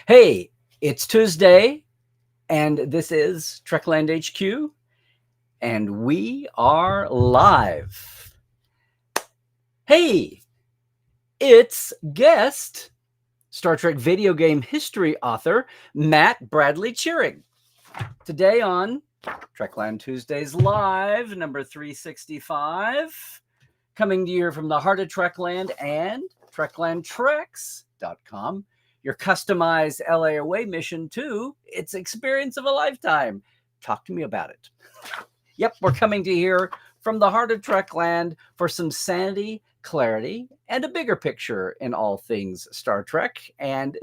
Hey, it's Tuesday, and this is Trekland HQ, and we are live. Hey, it's guest Star Trek video game history author Matt Bradley-Tschirgi. Today on Trekland Tuesdays Live, number 365, coming to you from the heart of Trekland and TreklandTreks.com. Your customized LA away mission to its experience of a lifetime. Talk to me about it. Yep, we're coming to here from the heart of Trekland for some sanity, clarity, and a bigger picture in all things Star Trek. And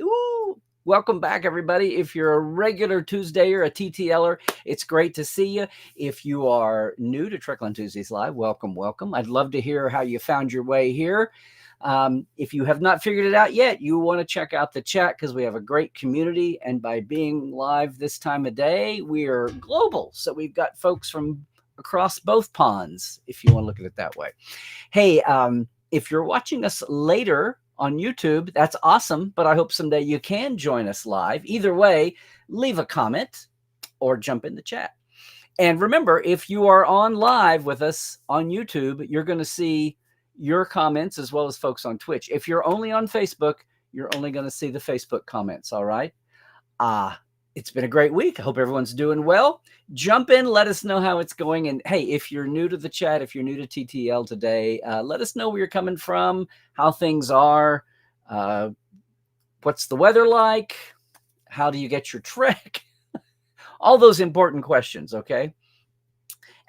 welcome back, everybody. If you're a regular Tuesdayer, a TTLer, it's great to see you. If you are new to Trekland Tuesdays Live, welcome, welcome. I'd love to hear how you found your way here. If you have not figured it out yet, you want to check out the chat because we have a great community. And by being live this time of day, we are global. So we've got folks from across both ponds, if you want to look at it that way. Hey, if you're watching us later on YouTube, that's awesome. But I hope someday you can join us live. Either way, leave a comment or jump in the chat. And remember, if you are on live with us on YouTube, you're going to see your comments as well as folks on Twitch. If you're only on Facebook, you're only going to see the Facebook comments. All right. It's been a great week. I hope everyone's doing well. Jump in, let us know how it's going. And hey, if you're new to the chat, if you're new to TTL today, let us know where you're coming from, how things are. What's the weather like? How do you get your trek? All those important questions. Okay.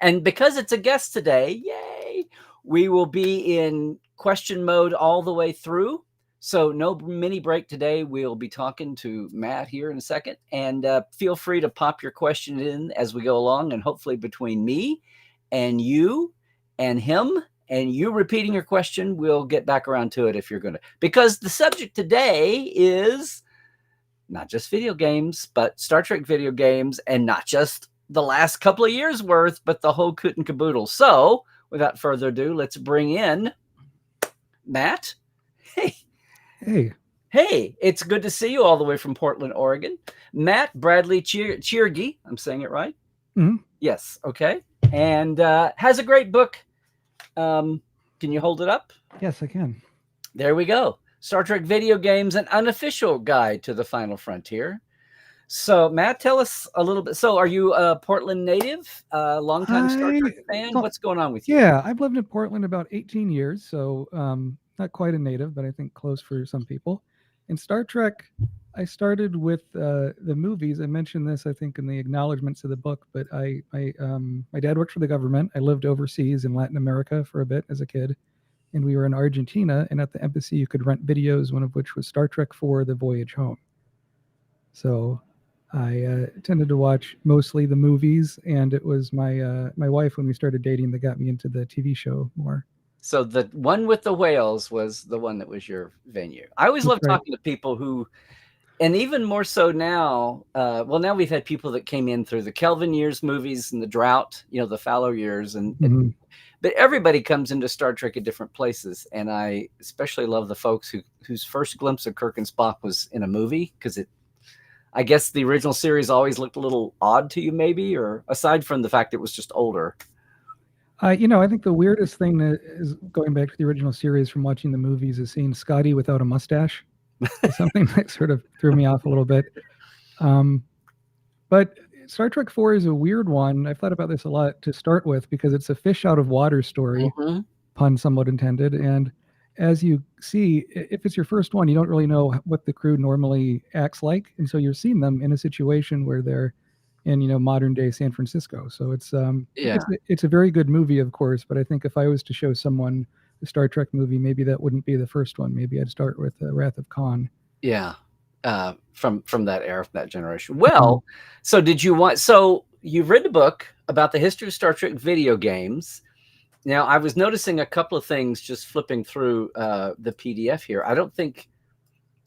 And because it's a guest today, yay, we will be in question mode all the way through. So no mini break today. We'll be talking to Matt here in a second. And feel free to pop your question in as we go along. And hopefully between me and you and him and you repeating your question, we'll get back around to it if you're going to. Because the subject today is not just video games, but Star Trek video games. And not just the last couple of years worth, but the whole kit and caboodle. So without further ado, let's bring in Matt. Hey. Hey, it's good to see you all the way from Portland, Oregon. Matt Bradley-Tschirgi. I'm saying it right? Mm-hmm. Yes. Okay. And has a great book. Can you hold it up? Yes, I can. There we go. Star Trek video games, an unofficial guide to the final frontier. So, Matt, tell us a little bit. So, are you a Portland native, longtime Star Trek fan? What's going on with you? Yeah, I've lived in Portland about 18 years, so not quite a native, but I think close for some people. In Star Trek, I started with the movies. I mentioned this, I think, in the acknowledgments of the book, but my dad worked for the government. I lived overseas in Latin America for a bit as a kid, and we were in Argentina, and at the embassy you could rent videos, one of which was Star Trek IV: The Voyage Home. So I tended to watch mostly the movies, and it was my wife when we started dating that got me into the TV show more. So the one with the whales was the one that was your venue. I always love talking to people who, and even more so now, now we've had people that came in through the Kelvin years movies and the drought, the fallow years. But everybody comes into Star Trek at different places. And I especially love the folks whose first glimpse of Kirk and Spock was in a movie, because I guess the original series always looked a little odd to you, maybe, or aside from the fact it was just older. I think the weirdest thing that is going back to the original series from watching the movies is seeing Scotty without a mustache. Something that sort of threw me off a little bit. But Star Trek IV is a weird one. I've thought about this a lot to start with because it's a fish out of water story, pun somewhat intended. And as you see, if it's your first one, you don't really know what the crew normally acts like. And so you're seeing them in a situation where they're in, modern day San Francisco. So it's a very good movie, of course. But I think if I was to show someone a Star Trek movie, maybe that wouldn't be the first one. Maybe I'd start with Wrath of Khan. Yeah. From that era, from that generation. Well, so you've written a book about the history of Star Trek video games. Now, I was noticing a couple of things just flipping through the PDF here. I don't think,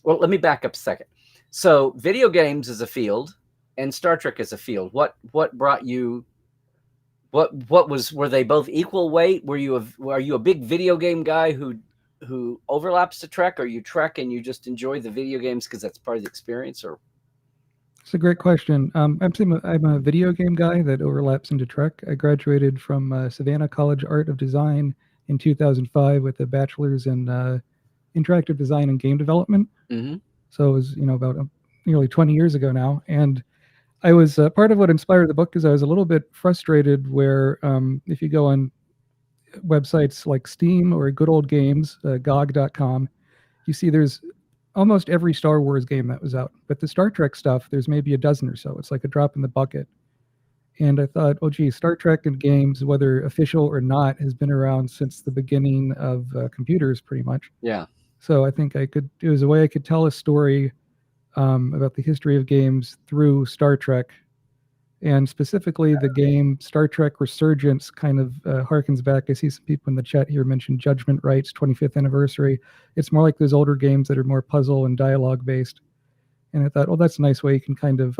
let me back up a second. So video games is a field and Star Trek is a field. What brought you, were they both equal weight? Are you a big video game guy who who overlaps to Trek, or you Trek and you just enjoy the video games because that's part of the experience? Or It's a great question. I'm a video game guy that overlaps into Trek. I graduated from Savannah College Art of Design in 2005 with a bachelor's in interactive design and game development. mm-hmm. So it was, about nearly 20 years ago now. And I was part of what inspired the book is I was a little bit frustrated where if you go on websites like Steam or Good Old Games, GOG.com, you see there's almost every Star Wars game that was out. But the Star Trek stuff, there's maybe a dozen or so. It's like a drop in the bucket. And I thought, oh, gee, Star Trek and games, whether official or not, has been around since the beginning of computers, pretty much. Yeah. So I think it was a way I could tell a story about the history of games through Star Trek. And specifically, the game Star Trek Resurgence kind of harkens back. I see some people in the chat here mention Judgment Right's 25th anniversary. It's more like those older games that are more puzzle and dialogue based. And I thought, well, that's a nice way you can kind of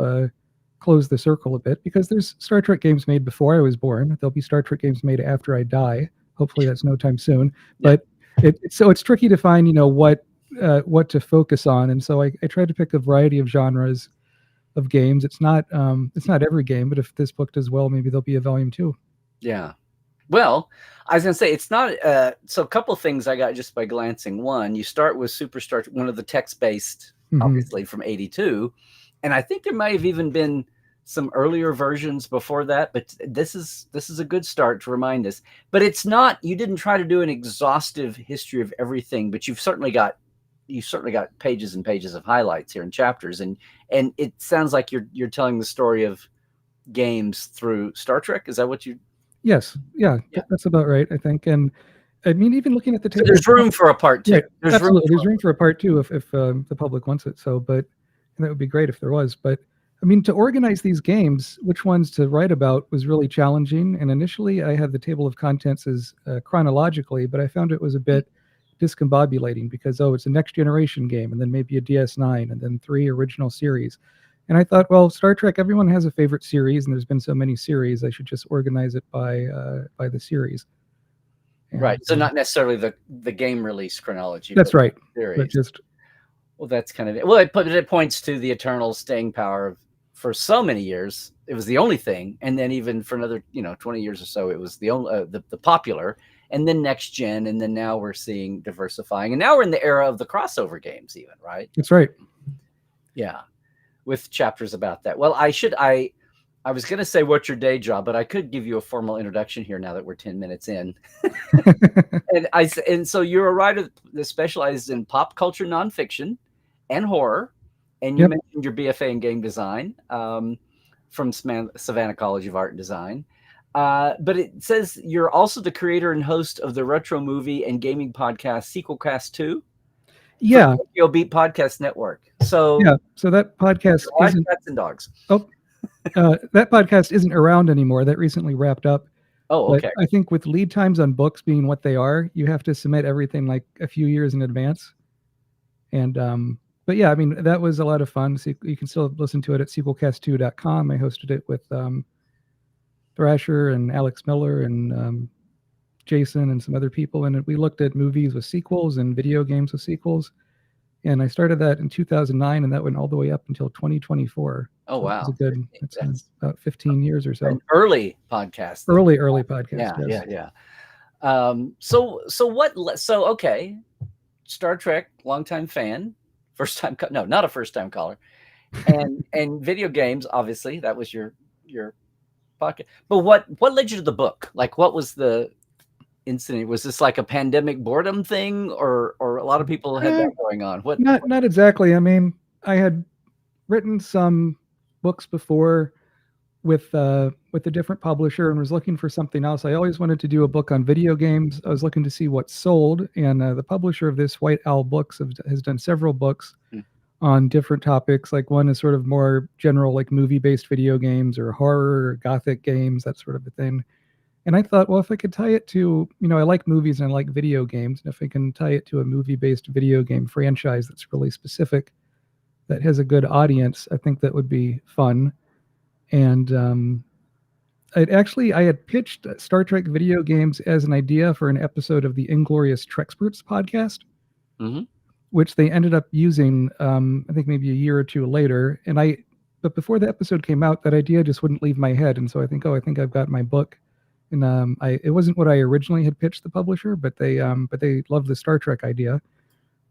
close the circle a bit, because there's Star Trek games made before I was born. There'll be Star Trek games made after I die. Hopefully that's no time soon. Yeah. But it's tricky to find, what to focus on. And so I tried to pick a variety of genres of games. It's not every game, but if this book does well, maybe there'll be a volume 2. Yeah. Well, I was going to say, it's not, so a couple of things I got just by glancing. One, you start with Superstar, one of the text-based, obviously from 82. And I think there might have even been some earlier versions before that, but this is a good start to remind us. But it's not, you didn't try to do an exhaustive history of everything, but you've certainly got pages and pages of highlights here in chapters, and it sounds like you're telling the story of games through Star Trek. Is that what you? Yes, yeah. That's about right, I think. And I mean, even looking at the table, so there's room for a part 2. Yeah, there's room for a part 2 if the public wants it. So, but and that would be great if there was. But I mean, to organize these games, which ones to write about was really challenging. And initially, I had the table of contents as chronologically, but I found it was a bit discombobulating because, it's a next generation game, and then maybe a DS9, and then 3 original series. And I thought, well, Star Trek, everyone has a favorite series, and there's been so many series, I should just organize it by the series. And, right. So not necessarily the game release chronology. That's right. Series. But just, well, that's kind of it. Well, it points to the eternal staying power of, for so many years, it was the only thing, and then even for another 20 years or so, it was the only the popular. And then next gen, and then now we're seeing diversifying, and now we're in the era of the crossover games, even, right? That's right. Yeah, with chapters about that. Well, I was going to say what's your day job, but I could give you a formal introduction here now that we're 10 minutes in. and so you're a writer that specializes in pop culture nonfiction and horror, and you mentioned your BFA in game design from Savannah College of Art and Design. But it says you're also the creator and host of the retro movie and gaming podcast Sequelcast 2. Yeah. Tokyo Beat Podcast Network. So that podcast isn't Cats and Dogs. That podcast isn't around anymore. That recently wrapped up. Oh, okay. But I think with lead times on books being what they are, you have to submit everything like a few years in advance. And but yeah, I mean, that was a lot of fun. So you can still listen to it at sequelcast2.com. I hosted it with Thrasher and Alex Miller and Jason and some other people, and we looked at movies with sequels and video games with sequels. And I started that in 2009, and that went all the way up until 2024. Oh, wow. It's a good, it's about 15 years or so. An early podcast. Early podcast. Yeah. So okay. Star Trek, longtime fan, not a first time caller, and video games, obviously that was your podcast. But what led you to the book? Like, what was the incident? Was this like a pandemic boredom thing, or a lot of people had that going on? Not exactly. I mean, I had written some books before with a different publisher and was looking for something else. I always wanted to do a book on video games. I was looking to see what sold, and the publisher of this, White Owl Books, has done several books on different topics. Like one is sort of more general, like movie-based video games or horror or gothic games, that sort of a thing. And I thought, well, if I could tie it to, I like movies and I like video games, and if I can tie it to a movie-based video game franchise that's really specific, that has a good audience, I think that would be fun. And I had pitched Star Trek video games as an idea for an episode of the Inglorious Treksperts podcast, Mm-hmm. which they ended up using, I think maybe a year or two later. But before the episode came out, that idea just wouldn't leave my head. And so I think I've got my book. And it wasn't what I originally had pitched the publisher, but they loved the Star Trek idea.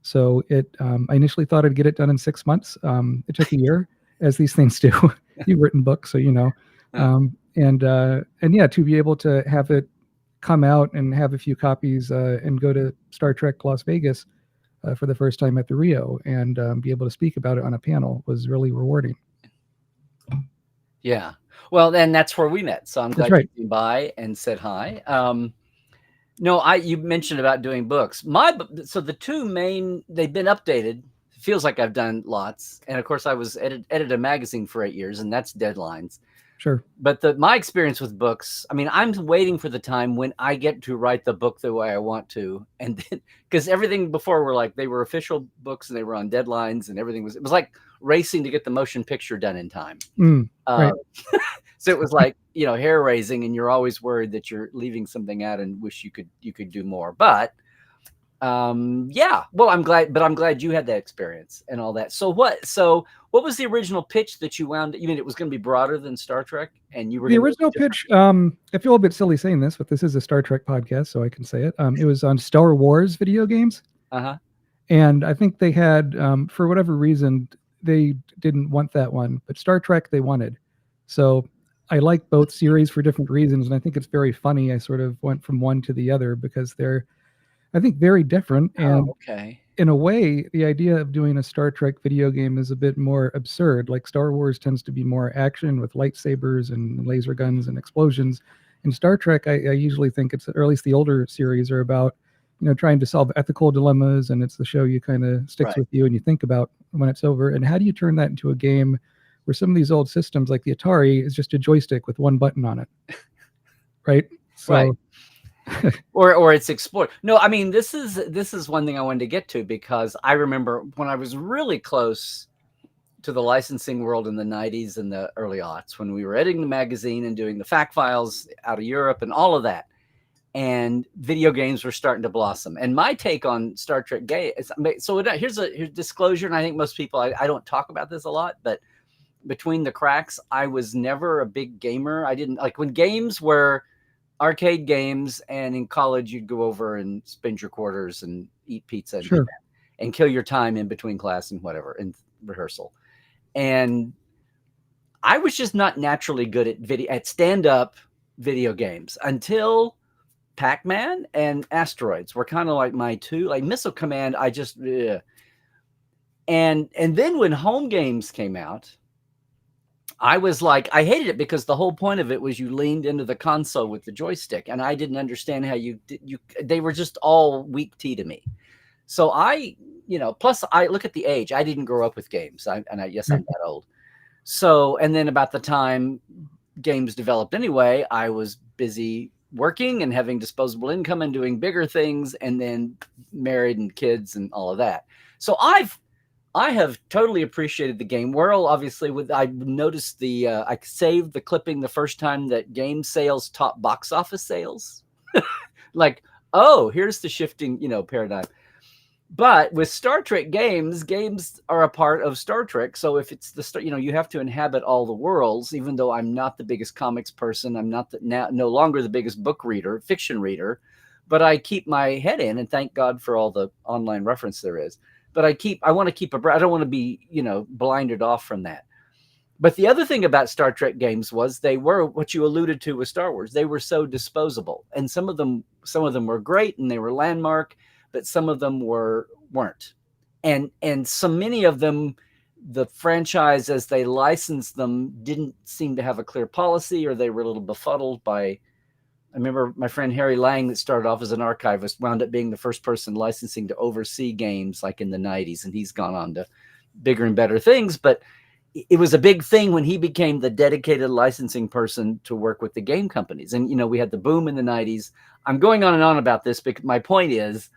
So I initially thought I'd get it done in 6 months. It took a year, as these things do. You've written books, so you know. And yeah, to be able to have it come out and have a few copies and go to Star Trek Las Vegas for the first time at the Rio and be able to speak about it on a panel was really rewarding. Yeah. Well, then that's where we met. So I'm glad right. you came by and said hi. No, you mentioned about doing books. So the two main, they've been updated. Feels like I've done lots. And of course I was edited a magazine for 8 years, and that's Deadlines. Sure. But my experience with books, I mean, I'm waiting for the time when I get to write the book the way I want to. And then, because everything before they were official books and they were on deadlines and everything it was like racing to get the motion picture done in time. Right. So it was like, hair raising, and you're always worried that you're leaving something out and wish you could do more. But yeah, well, I'm glad you had that experience and all that. So what was the original pitch that you wound? You mean it was going to be broader than Star Trek, and you were the original pitch? I feel a bit silly saying this, but this is a Star Trek podcast, so I can say it. It was on Star Wars video games. And I think they had, for whatever reason, they didn't want that one, but Star Trek they wanted. So I like both series for different reasons, and I think it's very funny. I sort of went from one to the other because they're, I think, very different. And in a way, the idea of doing a Star Trek video game is a bit more absurd. Like Star Wars tends to be more action with lightsabers and laser guns and explosions. In Star Trek, I usually think or at least the older series are about, trying to solve ethical dilemmas, and it's the show you kind of sticks with you and you think about when it's over. And how do you turn that into a game where some of these old systems, like the Atari, is just a joystick with one button on it, right? So. Right. or it's explored. No, I mean, this is one thing I wanted to get to, because I remember when I was really close to the licensing world in the 90s and the early aughts, when we were editing the magazine and doing the fact files out of Europe and all of that, and video games were starting to blossom. And my take on Star Trek here's a disclosure, and I think most people, I don't talk about this a lot, but between the cracks, I was never a big gamer. I didn't like when games were arcade games, and in college you'd go over and spend your quarters and eat pizza and, and kill your time in between class and whatever and rehearsal. And I was just not naturally good at stand-up video games until Pac-Man and Asteroids were kind of like my two, like Missile Command. I just and then when home games came out, I was like, I hated it because the whole point of it was you leaned into the console with the joystick, and I didn't understand how they were just all weak tea to me. So plus I look at the age. I didn't grow up with games. I'm that old. So, and then about the time games developed anyway, I was busy working and having disposable income and doing bigger things, and then married and kids and all of that. So I have totally appreciated the game world. Obviously, I noticed I saved the clipping the first time that game sales top box office sales. Like, oh, here's the shifting, paradigm. But with Star Trek games are a part of Star Trek. So if it's you have to inhabit all the worlds, even though I'm not the biggest comics person. I'm not no longer the biggest fiction reader, but I keep my head in, and thank God for all the online reference there is. But I want to keep I don't want to be, blinded off from that. But the other thing about Star Trek games was they were what you alluded to with Star Wars. They were so disposable, and some of them were great and they were landmark, but some of them weren't. And so many of them, the franchise as they licensed them didn't seem to have a clear policy, or they were a little befuddled by. I remember my friend Harry Lang, that started off as an archivist, wound up being the first person licensing to oversee games like in the 90s. And he's gone on to bigger and better things. But it was a big thing when he became the dedicated licensing person to work with the game companies. And, we had the boom in the 90s. I'm going on and on about this, because my point is,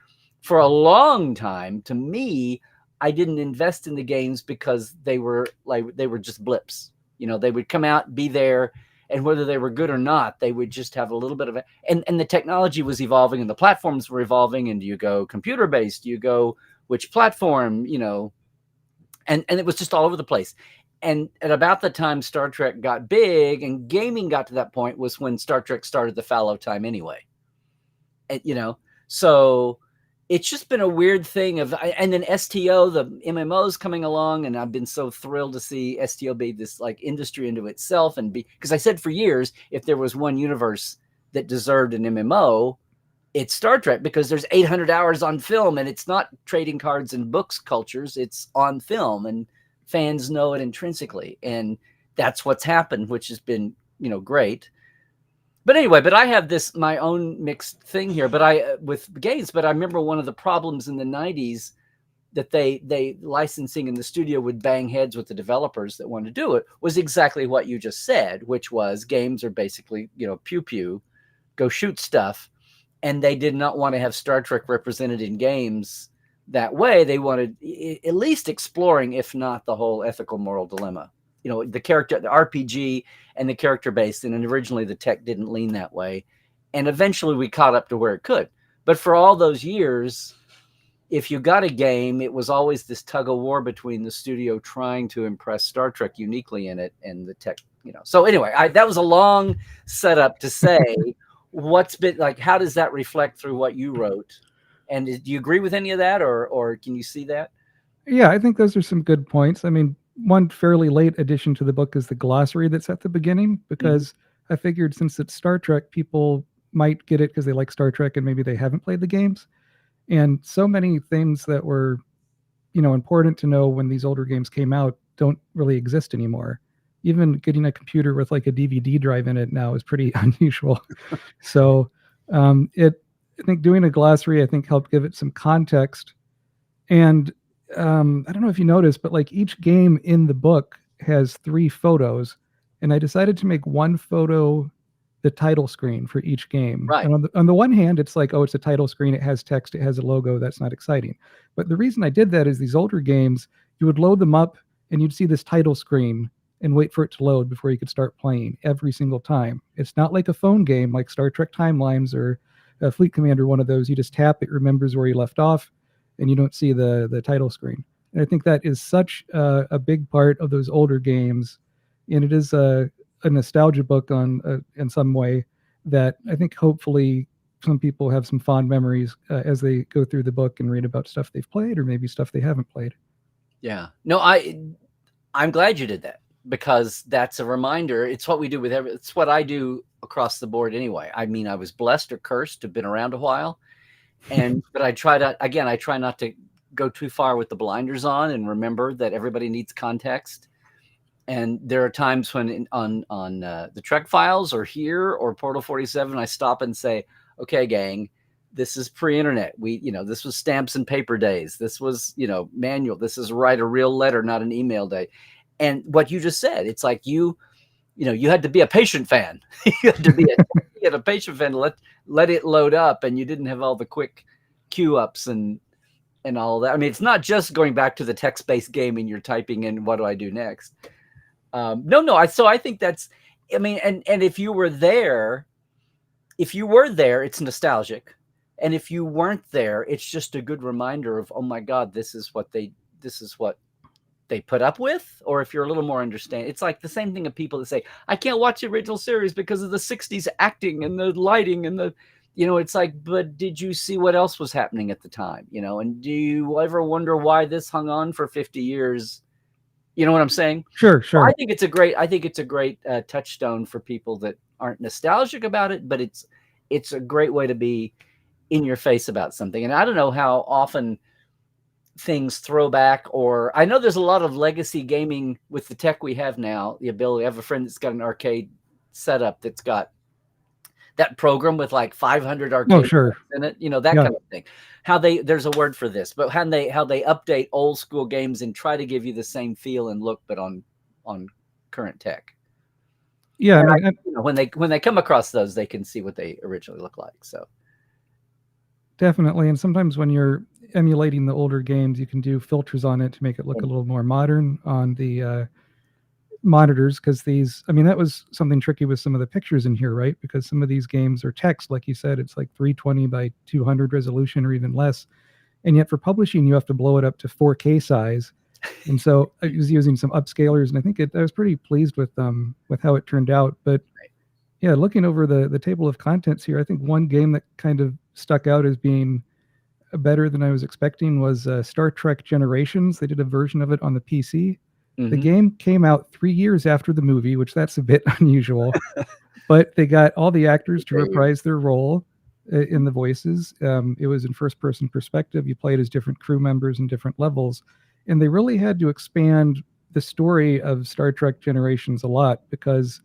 for a long time, to me, I didn't invest in the games because they were just blips. They would come out, be there, and whether they were good or not, they would just have a little bit of it. And the technology was evolving, and the platforms were evolving. And do you go computer based? Do you go which platform? And it was just all over the place. And at about the time Star Trek got big and gaming got to that point was when Star Trek started the fallow time anyway. And, so it's just been a weird thing and then STO, the MMOs coming along, and I've been so thrilled to see STO be this like industry into itself because I said for years, if there was one universe that deserved an MMO, it's Star Trek, because there's 800 hours on film, and it's not trading cards and books cultures, it's on film, and fans know it intrinsically. And that's what's happened, which has been, great. But anyway, I have my own mixed thing here, with games, but I remember one of the problems in the 90s that they licensing in the studio would bang heads with the developers that wanted to do it was exactly what you just said, which was games are basically, pew pew, go shoot stuff. And they did not want to have Star Trek represented in games that way. They wanted at least exploring, if not the whole ethical moral dilemma. The character, the RPG and the character based, and originally the tech didn't lean that way. And eventually we caught up to where it could. But for all those years, if you got a game, it was always this tug of war between the studio trying to impress Star Trek uniquely in it and the tech, So anyway, that was a long setup to say what's been like, how does that reflect through what you wrote? And do you agree with any of that, or can you see that? Yeah, I think those are some good points. I mean, one fairly late addition to the book is the glossary that's at the beginning, because I figured since it's Star Trek, people might get it because they like Star Trek and maybe they haven't played the games. And so many things that were, important to know when these older games came out don't really exist anymore. Even getting a computer with like a DVD drive in it now is pretty unusual. So I think doing a glossary, I think, helped give it some context. And I don't know if you noticed, but like each game in the book has 3 photos, and I decided to make one photo the title screen for each game. Right. And on the one hand, it's like, oh, it's a title screen, it has text, it has a logo, that's not exciting. But the reason I did that is these older games, you would load them up and you'd see this title screen and wait for it to load before you could start playing every single time. It's not like a phone game like Star Trek Timelines or Fleet Commander, one of those. You just tap, it remembers where you left off, and you don't see the title screen. And I think that is such a big part of those older games, and it is a nostalgia book in some way that I think hopefully some people have some fond memories as they go through the book and read about stuff they've played or maybe stuff they haven't played. Yeah. No, I'm glad you did that, because that's a reminder. It's what we do it's what I do across the board anyway. I mean, I was blessed or cursed to have been around a while. But I try not to go too far with the blinders on and remember that everybody needs context. And there are times when on the Trek Files or here or Portal 47, I stop and say, okay, gang, this is pre-internet. This was stamps and paper days. This was, manual. This is write a real letter, not an email day. And what you just said, it's like you had to be a patient fan. You had to be a patient fan to let it load up, and you didn't have all the quick queue ups and all that. I mean, it's not just going back to the text-based game and you're typing in, what do I do next? So I think that's, I mean, and if you were there, it's nostalgic. And if you weren't there, it's just a good reminder of, oh my God, this is what they put up with. Or if you're a little more understanding, it's like the same thing of people that say, I can't watch the original series because of the 60s acting and the lighting and it's like, but did you see what else was happening at the time? And do you ever wonder why this hung on for 50 years? You know what I'm saying? Sure. Well, I think it's a great touchstone for people that aren't nostalgic about it, but it's a great way to be in your face about something. And I don't know how often things throw back, or I know there's a lot of legacy gaming with the tech we have now. The ability, I have a friend that's got an arcade setup that's got that program with like 500 arcade in it, that kind of thing. There's a word for this, but how they update old school games and try to give you the same feel and look, but on current tech. Yeah, when they come across those, they can see what they originally look like. So definitely. And sometimes when you're emulating the older games, you can do filters on it to make it look a little more modern on the monitors, because that was something tricky with some of the pictures in here, right? Because some of these games are text, like you said, it's like 320 by 200 resolution or even less. And yet for publishing, you have to blow it up to 4K size. And so I was using some upscalers, and I think I was pretty pleased with how it turned out. But yeah, looking over the table of contents here, I think one game that kind of stuck out as being better than I was expecting was Star Trek Generations. They did a version of it on the PC. The game came out 3 years after the movie, which that's a bit unusual. But they got all the actors to reprise their role in the voices. It was in first-person perspective. You played as different crew members in different levels. And they really had to expand the story of Star Trek Generations a lot, because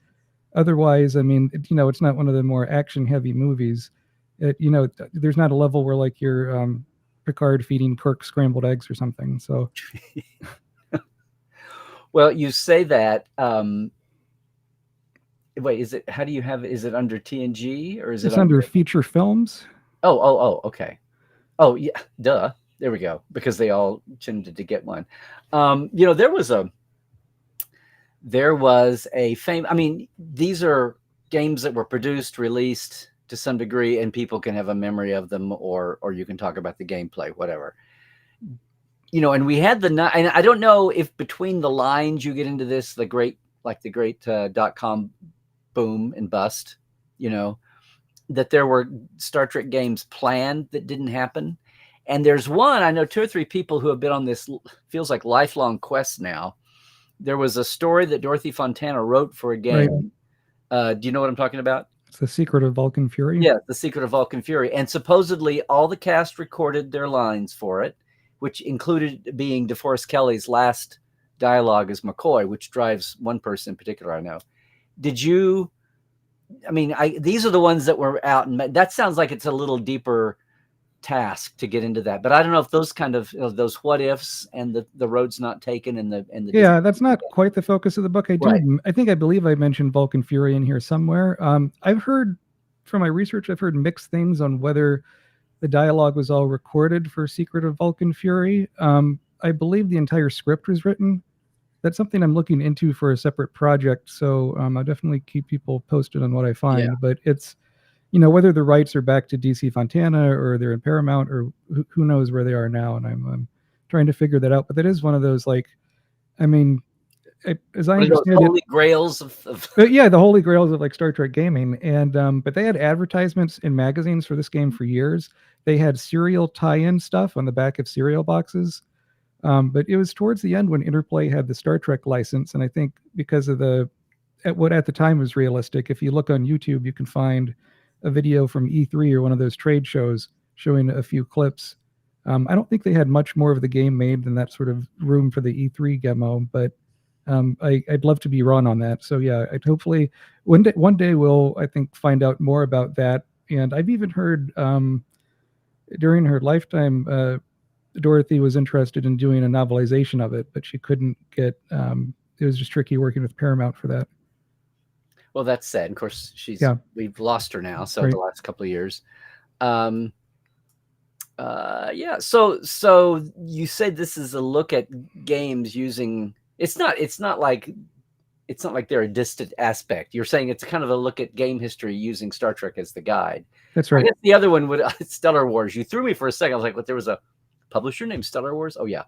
otherwise, it's not one of the more action-heavy movies. There's not a level where like you're Picard feeding Kirk scrambled eggs or something. So, well, you say that. Wait, is it? How do you have? Is it under TNG or is it's it under feature films? Oh, okay. Oh, yeah, duh. There we go. Because they all tended to get one. There was a fame. These are games that were produced, released to some degree, and people can have a memory of them, or you can talk about the gameplay, whatever. And we had and I don't know if between the lines you get into this, the great .com boom and bust, that there were Star Trek games planned that didn't happen. And there's one, I know 2 or 3 people who have been on this, feels like lifelong quest now. There was a story that Dorothy Fontana wrote for a game. Right. Do you know what I'm talking about? It's The Secret of Vulcan Fury. Yeah, The Secret of Vulcan Fury. And supposedly all the cast recorded their lines for it, which included being DeForest Kelley's last dialogue as McCoy, which drives one person in particular I know. Did you, these are the ones that were out, and that sounds like it's a little deeper task to get into that, but I don't know if those kind of those what ifs and the road's not taken and the yeah, that's not quite the focus of the book. I believe I mentioned Vulcan Fury in here somewhere. I've heard from my research, I've heard mixed things on whether the dialogue was all recorded for Secret of Vulcan Fury. I believe the entire script was written. That's something I'm looking into for a separate project, so I'll definitely keep people posted on what I find. Yeah. But it's whether the rights are back to DC Fontana or they're in Paramount, or who knows where they are now, and I'm trying to figure that out. But that is one of those, as I understand it, holy grails of yeah, the holy grails of Star Trek gaming. And but they had advertisements in magazines for this game for years. They had serial tie-in stuff on the back of cereal boxes. But it was towards the end when Interplay had the Star Trek license, and I think because of what at the time was realistic, if you look on YouTube, you can find a video from E3 or one of those trade shows showing a few clips. I don't think they had much more of the game made than that sort of room for the E3 demo, but I'd love to be wrong on that. So yeah, hopefully one day we'll, I think, find out more about that. And I've even heard during her lifetime, Dorothy was interested in doing a novelization of it, but she couldn't get. It was just tricky working with Paramount for that. Well, that's sad. Of course, we've lost her now. So right. The last couple of years. Yeah. So you say this is a look at games using. It's not like they're a distant aspect. You're saying it's kind of a look at game history using Star Trek as the guide. That's right. I guess the other one would Stellar Wars. You threw me for a second. I was like, "What? There was a publisher named Stellar Wars?" Oh yeah.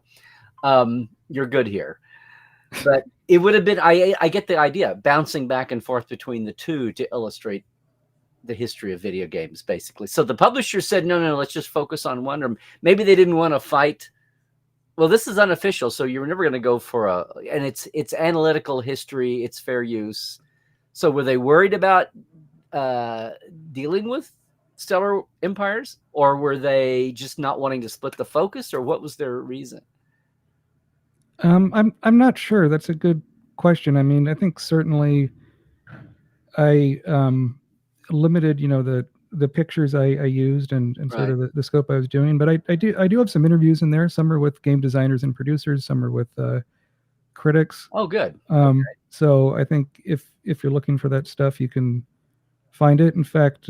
You're good here. But it would have been, I get the idea, bouncing back and forth between the two to illustrate the history of video games, basically. So the publisher said, no, let's just focus on one. Or maybe they didn't want to fight. Well, this is unofficial, so you're never going to go for and it's analytical history, it's fair use. So were they worried about dealing with Stellar Empires, or were they just not wanting to split the focus, or what was their reason? I'm not sure. That's a good question. I think certainly I limited, the pictures I used and right. Sort of the scope I was doing. But I do have some interviews in there. Some are with game designers and producers. Some are with critics. Oh, good. Okay. So I think if you're looking for that stuff, you can find it. In fact,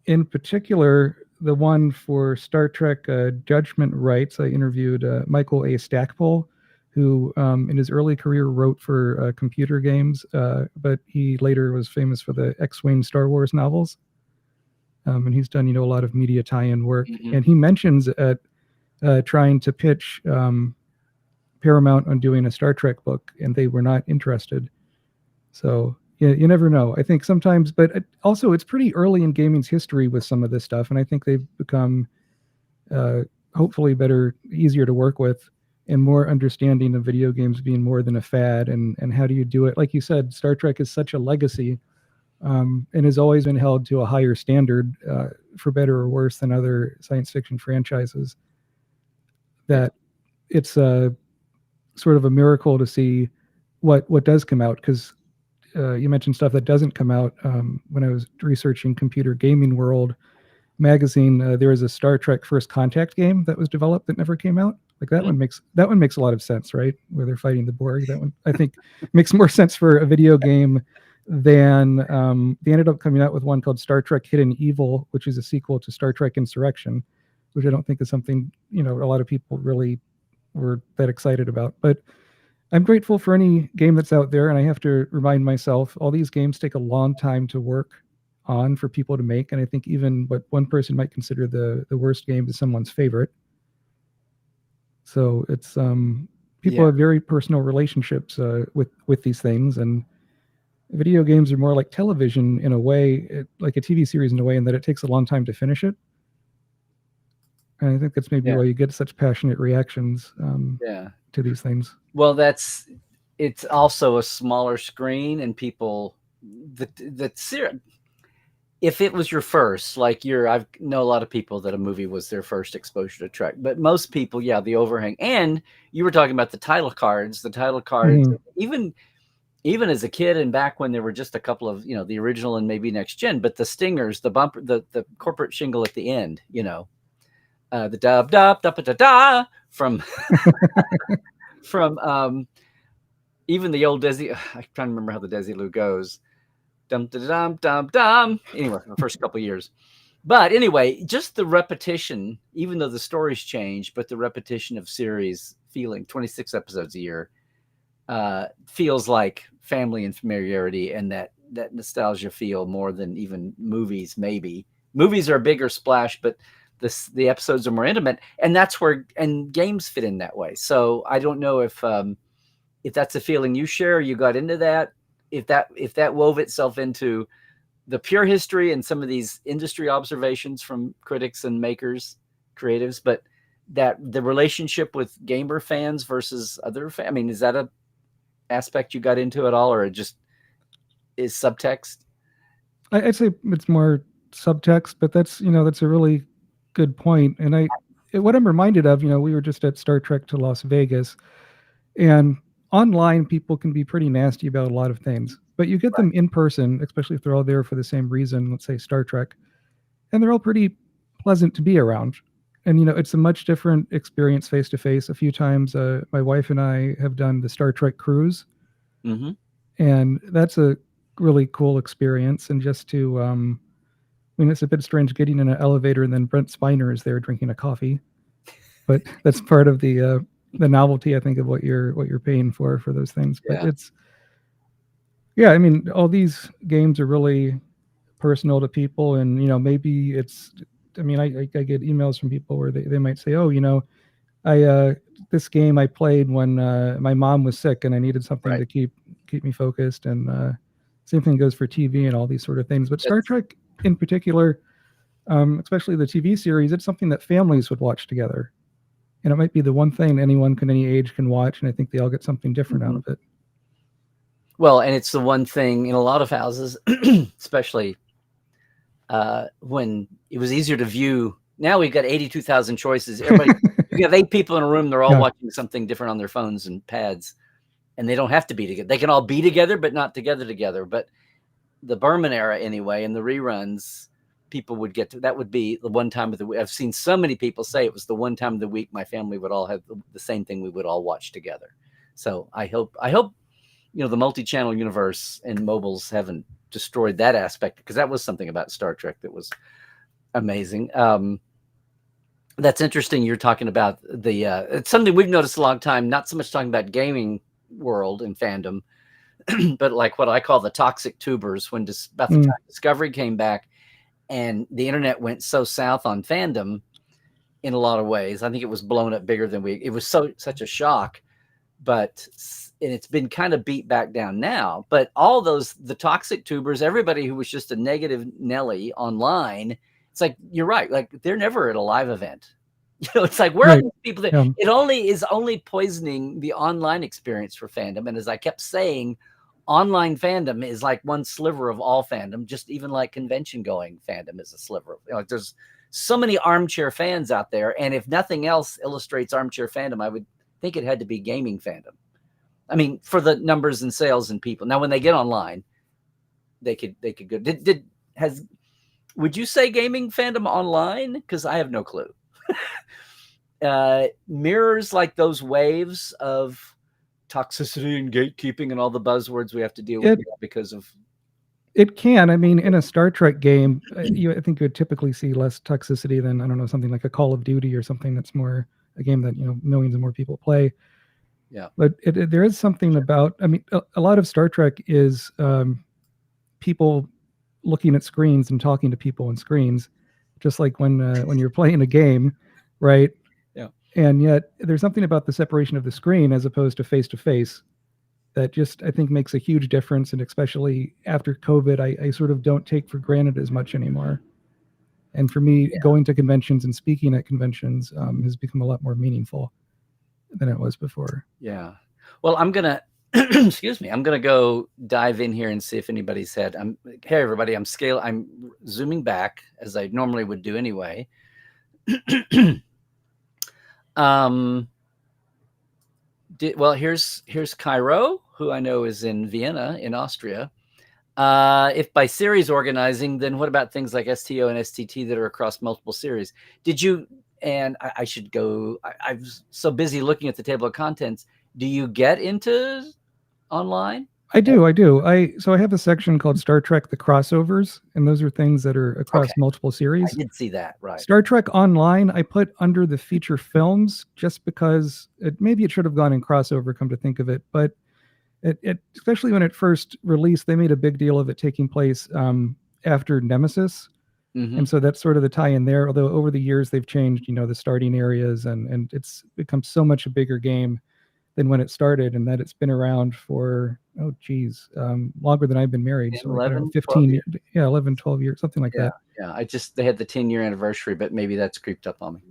in particular, the one for Star Trek Judgment Rights, I interviewed Michael A. Stackpole, who in his early career wrote for computer games, but he later was famous for the X-Wing Star Wars novels. And he's done, a lot of media tie-in work. Mhm. And he mentions at trying to pitch Paramount on doing a Star Trek book, and they were not interested. So you never know. I think sometimes, but also it's pretty early in gaming's history with some of this stuff, and I think they've become hopefully better, easier to work with, and more understanding of video games being more than a fad, and how do you do it? Like you said, Star Trek is such a legacy, and has always been held to a higher standard, for better or worse, than other science fiction franchises. That it's sort of a miracle to see what does come out, because you mentioned stuff that doesn't come out. When I was researching Computer Gaming World magazine, there was a Star Trek First Contact game that was developed that never came out. Like that one makes a lot of sense, right? Where they're fighting the Borg. That one I think makes more sense for a video game than they ended up coming out with one called Star Trek Hidden Evil, which is a sequel to Star Trek Insurrection, which I don't think is something a lot of people really were that excited about. But I'm grateful for any game that's out there, and I have to remind myself all these games take a long time to work on for people to make, and I think even what one person might consider the worst game is someone's favorite. So it's people have very personal relationships with these things, and video games are more like television in a way, like a TV series in a way, in that it takes a long time to finish it. And I think that's maybe why you get such passionate reactions to these things. Well, it's also a smaller screen, and people if it was your first, like I know a lot of people that a movie was their first exposure to Trek, but most people, the overhang. And you were talking about the title cards, even as a kid, and back when there were just a couple of, the original and maybe next gen, but the stingers, the bumper, the corporate shingle at the end, the dub dub da da da from from even the old Desi. I'm trying to remember how the Desilu goes. Dum dum dum dum dum. Anyway, the first couple of years, but anyway, just the repetition, even though the stories change, but the repetition of series feeling 26 episodes a year feels like family and familiarity, and that nostalgia feel more than even movies. Maybe movies are a bigger splash, but the episodes are more intimate, and that's where games fit in that way. So I don't know if that's a feeling you share, you got into that, if that wove itself into the pure history and some of these industry observations from critics and makers, creatives, but that the relationship with gamer fans versus other I mean, is that a aspect you got into at all, or it just is subtext? I'd say it's more subtext, but that's a really good point. And what I'm reminded of, we were just at Star Trek to Las Vegas, and online people can be pretty nasty about a lot of things, but you get them in person, especially if they're all there for the same reason, let's say Star Trek, and they're all pretty pleasant to be around. And it's a much different experience face to face. A few times my wife and I have done the Star Trek cruise, and that's a really cool experience. And just to it's a bit strange getting in an elevator and then Brent Spiner is there drinking a coffee, but that's part of the novelty, I think, of what you're paying for those things. But it's I mean, all these games are really personal to people, and maybe it's, I mean, I get emails from people where they might say, oh, I this game I played when my mom was sick and I needed something to keep me focused, and same thing goes for TV and all these sort of things. But Star Trek in particular, especially the TV series, it's something that families would watch together. And it might be the one thing anyone any age can watch, and I think they all get something different out of it. Well, and it's the one thing in a lot of houses, especially when it was easier to view. Now we've got 82,000 choices. Everybody, you have 8 people in a room, they're all watching something different on their phones and pads, and they don't have to be together. They can all be together, but not together. But the Berman era anyway, and the reruns, people would get to, that would be the one time of the week. I've seen so many people say it was the one time of the week my family would all have the same thing we would all watch together. So I hope the multi-channel universe and mobiles haven't destroyed that aspect, because that was something about Star Trek that was amazing. That's interesting. You're talking about the it's something we've noticed a long time. Not so much talking about gaming world and fandom, but like what I call the toxic tubers. When about the time Discovery came back, and the internet went so south on fandom in a lot of ways. I think it was blown up bigger than it was such a shock, but and it's been kind of beat back down now. But all the toxic tubers, everybody who was just a negative Nelly online, it's like, you're right. Like, they're never at a live event. It's like, where are these people that it is only poisoning the online experience for fandom. And as I kept saying, online fandom is like one sliver of all fandom, just even like convention going fandom is a sliver. There's so many armchair fans out there. And if nothing else illustrates armchair fandom, I would think it had to be gaming fandom. I mean, for the numbers and sales and people. Now, when they get online, they could go. Would you say gaming fandom online? Because I have no clue. Mirrors like those waves of toxicity and gatekeeping and all the buzzwords we have to deal with because of. It can. I mean, in a Star Trek game, I think you would typically see less toxicity than, I don't know, something like a Call of Duty or something that's more a game that, millions and more people play. Yeah. But there is something about, I mean, a lot of Star Trek is people looking at screens and talking to people on screens, just like when you're playing a game, right? Yeah. And yet there's something about the separation of the screen as opposed to face that just, I think, makes a huge difference. And especially after COVID, I sort of don't take for granted as much anymore. And for me, going to conventions and speaking at conventions has become a lot more meaningful than it was before. Yeah. Well, I'm going to, excuse me, I'm going to go dive in here and see if anybody's had, hey, everybody, I'm zooming back as I normally would do anyway. Well, here's Cairo, who I know is in Vienna, in Austria. If by series organizing, then what about things like STO and STT that are across multiple series? Did you, and I should go, I'm so busy looking at the table of contents. Do you get into online? I do. So I have a section called Star Trek: The Crossovers, and those are things that are across multiple series. I did see that, right. Star Trek Online, I put under the feature films just because maybe it should have gone in crossover, come to think of it. But it especially when it first released, they made a big deal of it taking place after Nemesis. Mm-hmm. And so that's sort of the tie in there. Although over the years, they've changed, the starting areas and it's become so much a bigger game than when it started, and that it's been around for longer than I've been married. 10, so 11, 15 years. Yeah, 11, 12 years, something like that. Yeah, they had the 10-year anniversary, but maybe that's creeped up on me.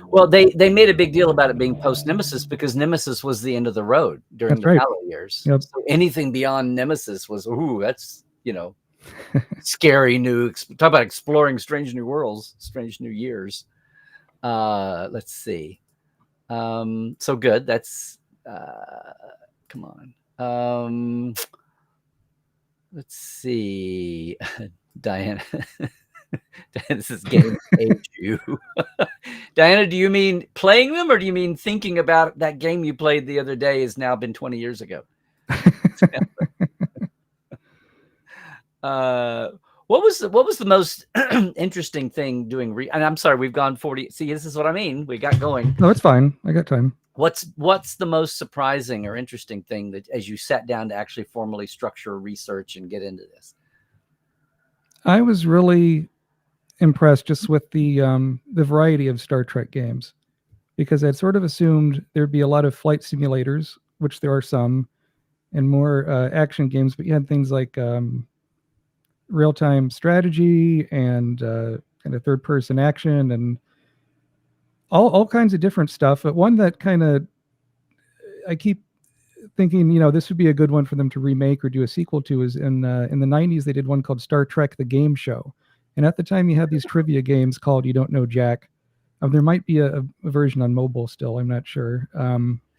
Well, they made a big deal about it being post Nemesis because Nemesis was the end of the road during the Palo years. Yep. So anything beyond Nemesis was, that's scary new. Talk about exploring strange new worlds, strange new years. Let's see. So good. That's come on. Let's see. Diana. This is game age you. Diana, do you mean playing them or do you mean thinking about that game you played the other day has now been 20 years ago? What was the most interesting thing doing? And I'm sorry, we've gone 40. See, this is what I mean. We got going. No, it's fine. I got time. What's the most surprising or interesting thing that as you sat down to actually formally structure research and get into this? I was really impressed just with the variety of Star Trek games, because I'd sort of assumed there'd be a lot of flight simulators, which there are some, and more action games, but you had things like real-time strategy and kind of third-person action and all kinds of different stuff. But one that kind of I keep thinking, this would be a good one for them to remake or do a sequel to is in the 90s, they did one called Star Trek: The Game Show. And at the time, you had these trivia games called You Don't Know Jack. There might be a version on mobile still. I'm not sure.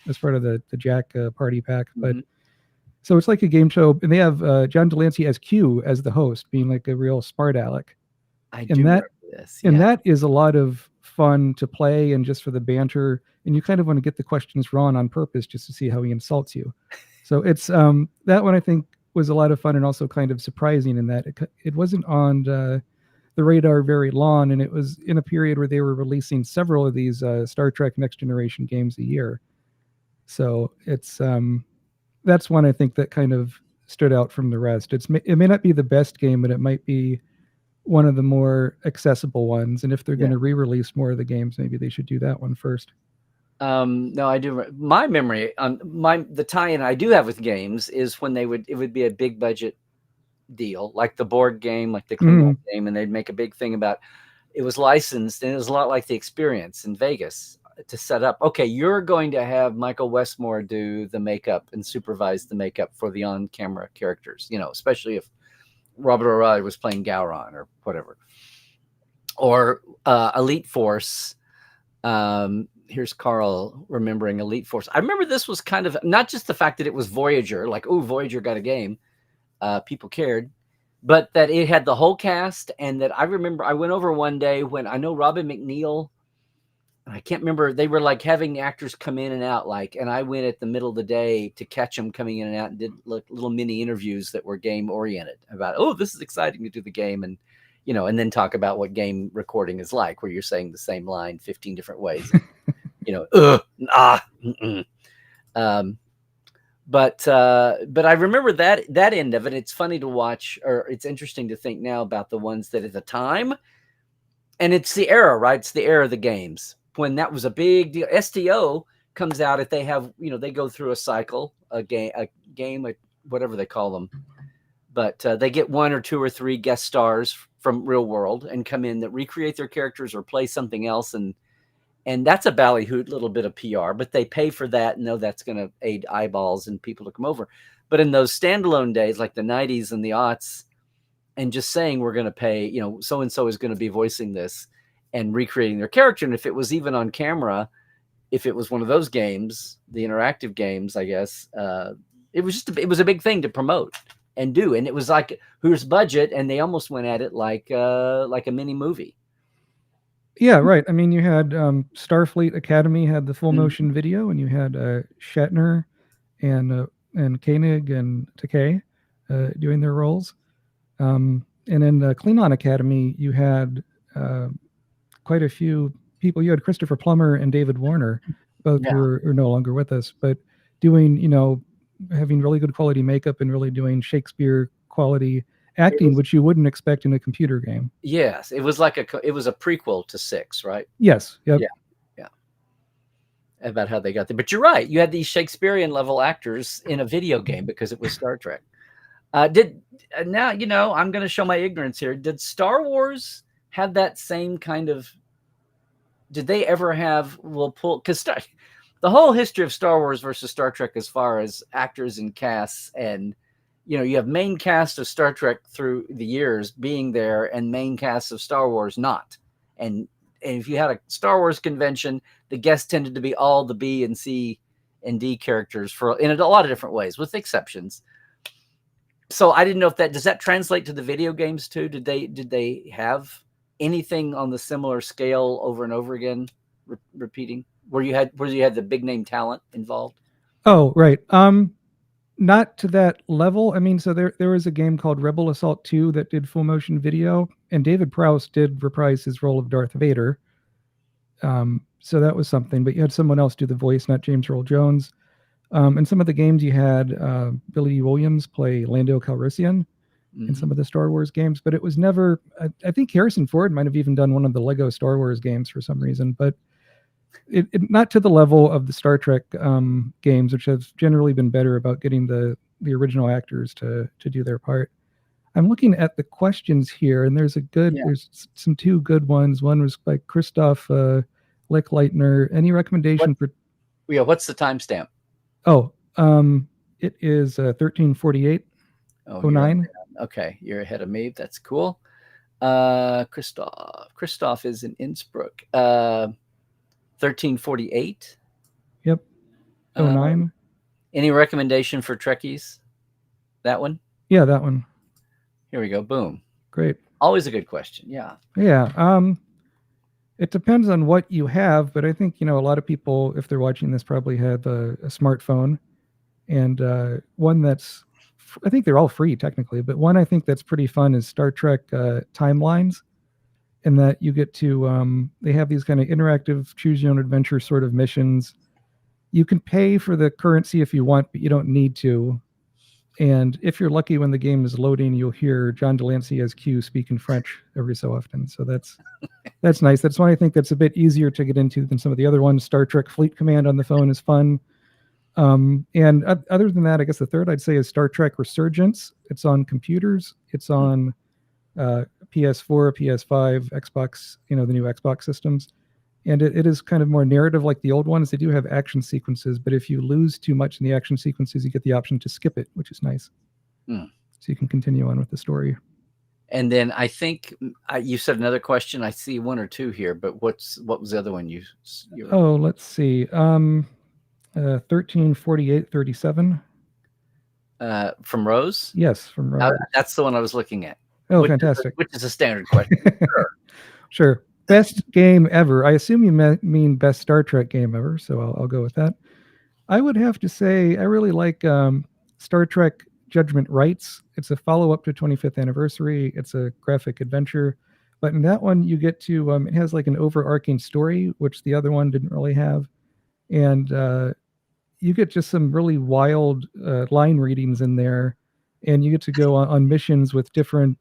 As part of the Jack party pack. But so it's like a game show. And they have John Delancey as Q as the host, being like a real smart aleck. I do remember this. And that is a lot of fun to play and just for the banter. And you kind of want to get the questions wrong on purpose just to see how he insults you. So it's that one I think was a lot of fun and also kind of surprising in that it wasn't on the radar very long, and it was in a period where they were releasing several of these Star Trek Next Generation games a year. So it's that's one I think that kind of stood out from the rest. It may not be the best game, but it might be one of the more accessible ones. And if they're going to re-release more of the games, maybe they should do that one first. No, I do. My memory on the tie-in I do have with games is when it would be a big budget deal, like the board game, like the Klingon game, and they'd make a big thing about it was licensed, and it was a lot like the Experience in Vegas to set up. Okay, you're going to have Michael Westmore do the makeup and supervise the makeup for the on-camera characters. Especially if Robert O'Reilly was playing Gowron or whatever, or Elite Force. Here's Carl remembering Elite Force. I remember this was kind of not just the fact that it was Voyager, like, oh, Voyager got a game. People cared, but that it had the whole cast. And that I remember I went over one day when I know Robin McNeil, I can't remember, they were like having actors come in and out, and I went at the middle of the day to catch them coming in and out and did little mini interviews that were game oriented about, oh, this is exciting to do the game. And, and then talk about what game recording is like, where you're saying the same line 15 different ways. But I remember that end of it. It's funny to watch, or it's interesting to think now about the ones that at the time, and it's the era, right? It's the era of the games when that was a big deal. STO comes out if they have, they go through a cycle, a game, whatever they call them, but they get 1 or 2 or 3 guest stars from real world and come in that recreate their characters or play something else, and that's a ballyhoot little bit of PR, but they pay for that and know that's going to aid eyeballs and people to come over. But in those standalone days, like the 90s and the aughts, and just saying we're going to pay, so-and-so is going to be voicing this and recreating their character. And if it was even on camera, if it was one of those games, the interactive games, I guess, it was a big thing to promote and do. And it was like, who's budget? And they almost went at it like a mini movie. Yeah, right. I mean, you had Starfleet Academy had the full motion video, and you had Shatner and Koenig and Takei doing their roles. And in the Klingon Academy, you had quite a few people. You had Christopher Plummer and David Warner, both who are no longer with us, but doing, having really good quality makeup and really doing Shakespeare quality acting, which you wouldn't expect in a computer game. Yes, it was like it was a prequel to 6, right? Yes. Yep. Yeah. About how they got there, but you're right. You had these Shakespearean level actors in a video game because it was Star Trek. Now I'm going to show my ignorance here. Did Star Wars have that same kind of? Did they ever have? Because the whole history of Star Wars versus Star Trek, as far as actors and casts and. You have main cast of Star Trek through the years being there and main cast of Star Wars not. And if you had a Star Wars convention, the guests tended to be all the B and C and D characters in a lot of different ways, with exceptions. So I didn't know if does that translate to the video games too? Did they have anything on the similar scale over and over again, repeating, where you had the big name talent involved? Oh, right. Not to that level. I mean, so there was a game called Rebel Assault 2 that did full motion video, and David Prowse did reprise his role of Darth Vader. So that was something, but you had someone else do the voice, not James Earl Jones. In some of the games you had Billy Williams play Lando Calrissian in some of the Star Wars games, but it was never, I think Harrison Ford might have even done one of the Lego Star Wars games for some reason, but it not to the level of the Star Trek games, which have generally been better about getting the original actors to do their part. I'm looking at the questions here, and there's there's some 2 good ones. One was by Christoph Lickleitner. Any recommendation for? Yeah, what's the timestamp? Oh, it is 1348:09. Okay, you're ahead of me. That's cool. Christoph is in Innsbruck. 1348. Yep. 09. Any recommendation for Trekkies? That one? Yeah, that one. Here we go. Boom. Great. Always a good question. Yeah. Yeah. It depends on what you have, but I think, a lot of people, if they're watching this, probably have a smartphone, and one that's, I think they're all free technically, but one I think that's pretty fun is Star Trek Timelines. in that you get to they have these kind of interactive choose your own adventure sort of missions. You can pay for the currency if you want, but you don't need to. And if you're lucky, when the game is loading, you'll hear John Delancey as Q speak in French every so often. So that's nice. That's one I think that's a bit easier to get into than some of the other ones. Star Trek Fleet Command on the phone is fun. And other than that, I guess the third I'd say is Star Trek Resurgence. It's on computers. It's on PS4, PS5, Xbox, the new Xbox systems. And it is kind of more narrative like the old ones. They do have action sequences, but if you lose too much in the action sequences, you get the option to skip it, which is nice. So you can continue on with the story. And then I think you said another question. I see one or two here, but what was the other one you Oh, let's see. 134837. From Rose? Yes, from Rose. That's the one I was looking at. Oh, fantastic. Which is a standard question. Sure. Best game ever. I assume you mean best Star Trek game ever, so I'll go with that. I would have to say I really like Star Trek Judgment Rights. It's a follow-up to 25th Anniversary. It's a graphic adventure. But in that one, you get to, it has like an overarching story, which the other one didn't really have. And you get just some really wild line readings in there. And you get to go on missions with different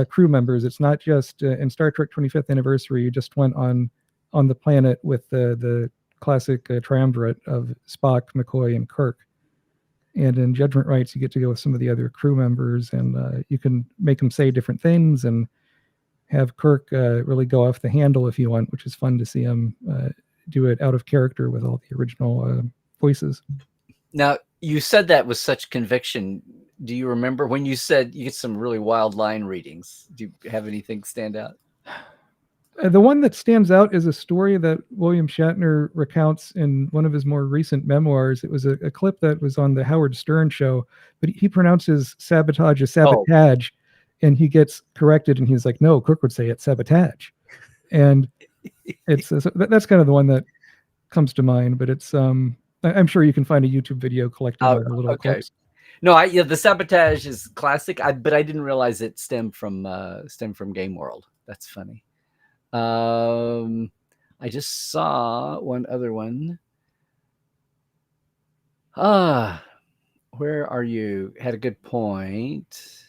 crew members. It's not just in Star Trek 25th Anniversary, you just went on the planet with the classic triumvirate of Spock, McCoy, and Kirk. And in Judgment Rights, you get to go with some of the other crew members, and you can make them say different things and have Kirk really go off the handle if you want, which is fun to see him do it out of character with all the original voices. Now, you said that with such conviction. Do you remember when you said you get some really wild line readings? Do you have anything stand out? The one that stands out is a story that William Shatner recounts in one of his more recent memoirs. It was a clip that was on the Howard Stern show, but he pronounces sabotage as sabotage, and he gets corrected, and he's like, no, Kirk would say it's sabotage. And it's that's kind of the one that comes to mind, but it's I'm sure you can find a YouTube video collecting all the little clips. No, the sabotage is classic, but I didn't realize it stemmed from Game World. That's funny. I just saw one other one. Where are you? Had a good point.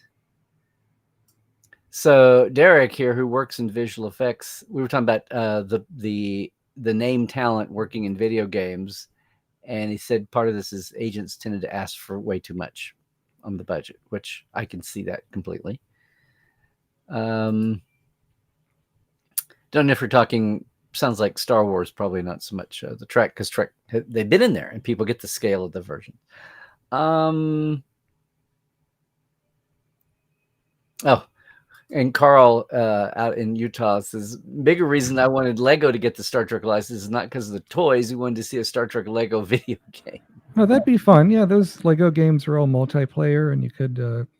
So Derek here, who works in visual effects, we were talking about the name talent working in video games, and he said part of this is agents tended to ask for way too much on the budget, which I can see that completely. Don't know if you're talking, sounds like Star Wars, probably not so much the Trek, because Trek, they've been in there and people get the scale of the version. And Carl out in Utah says, bigger reason I wanted Lego to get the Star Trek license is not because of the toys. We wanted to see a Star Trek Lego video game. Oh, that'd be fun. Yeah, those Lego games are all multiplayer, and you could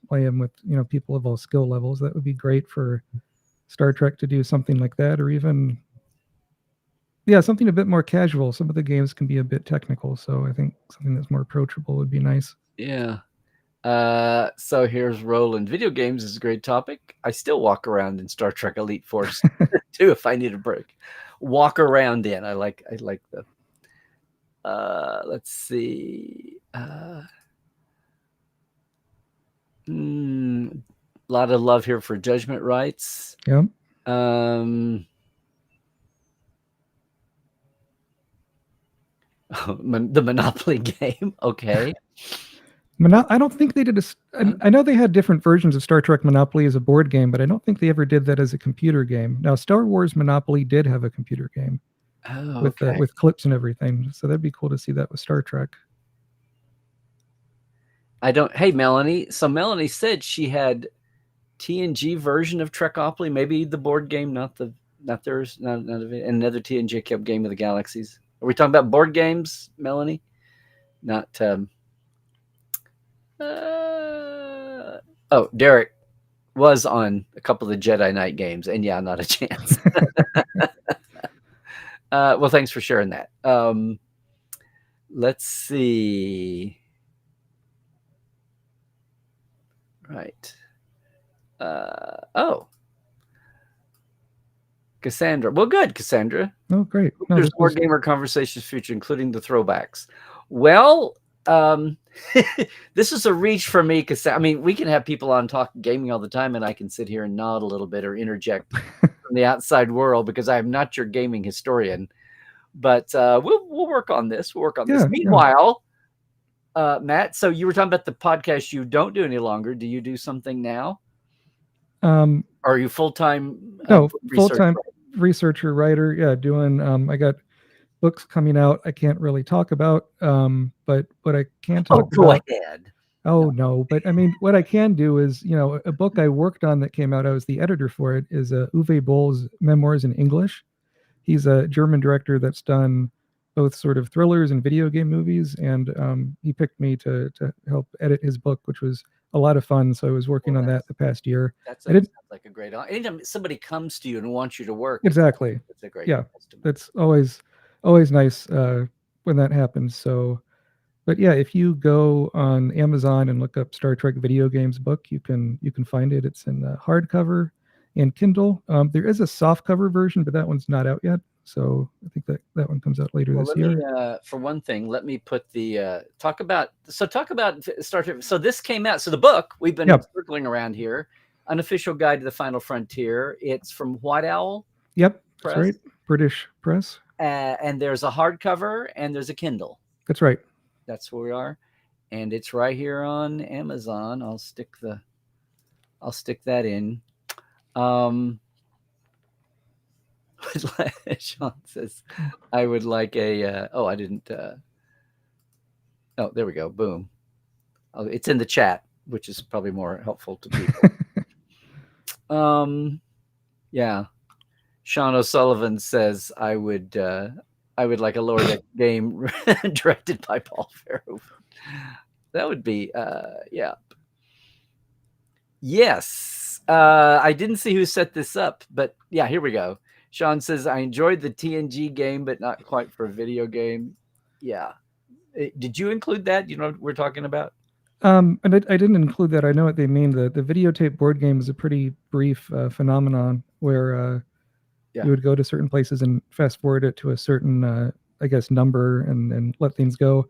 play them with people of all skill levels. That would be great for Star Trek to do something like that, or even something a bit more casual. Some of the games can be a bit technical, so I think something that's more approachable would be nice. Yeah. So here's Roland. Video games is a great topic. I still walk around in Star Trek Elite Force too if I need a break. Walk around in. I like the let's see. A lot of love here for Judgment Rights. Yeah. The Monopoly game. Okay. I don't think they did I know they had different versions of Star Trek Monopoly as a board game, but I don't think they ever did that as a computer game. Now, Star Wars Monopoly did have a computer game with clips and everything, so that'd be cool to see that with Star Trek. Hey, Melanie. So Melanie said she had TNG version of Trekopoly, maybe the board game, not theirs, not of it, and another TNG game of the Galaxies. Are we talking about board games, Melanie? Not. Derek was on a couple of the Jedi Knight games, and yeah, not a chance. Well, thanks for sharing that. Let's see. Right. Cassandra. Well, good, Cassandra. Oh, great. No, There's this more was gamer conversations future, including the throwbacks. Well, this is a reach for me because I mean we can have people on talk gaming all the time, and I can sit here and nod a little bit or interject from the outside world because I am not your gaming historian. But we'll work on this. We'll work on this. Yeah, Meanwhile, Matt, so you were talking about the podcast you don't do any longer. Do you do something now? Or are you full-time? No, full-time researcher, writer. Yeah, doing. I got books coming out. I can't really talk about. But what I can talk about. Go ahead. Oh no, but I mean, what I can do is, a book I worked on that came out. I was the editor for it. Is Uwe Boll's Memoirs in English. He's a German director that's done both sort of thrillers and video game movies, and he picked me to help edit his book, which was a lot of fun. So I was working on that the past year. That sounds like a great. Anytime somebody comes to you and wants you to work, exactly, it's a great. Yeah, that's always nice when that happens. So, but yeah, if you go on Amazon and look up Star Trek video games book, you can find it. It's in hardcover and Kindle. There is a softcover version, but that one's not out yet. So I think that one comes out later this year. For one thing, let me put the talk about Star Trek. So this came out. So the book we've been circling around here, Unofficial Guide to the Final Frontier. It's from White Owl. Yep, Press. That's right. British press. And there's a hardcover and there's a Kindle. That's right. That's where we are, and it's right here on Amazon. I'll stick that in. Sean says, I would like a, I didn't, there we go. Boom. Oh, it's in the chat, which is probably more helpful to people. Yeah. Sean O'Sullivan says, I would like a Lower Deck game directed by Paul Verhoeven. That would be, yeah. Yes. I didn't see who set this up, but yeah, here we go. Sean says, I enjoyed the TNG game, but not quite for a video game. Yeah. Did you include that? You know what we're talking about? And I didn't include that. I know what they mean. The videotape board game is a pretty brief phenomenon where you would go to certain places and fast forward it to a certain, I guess, number and let things go.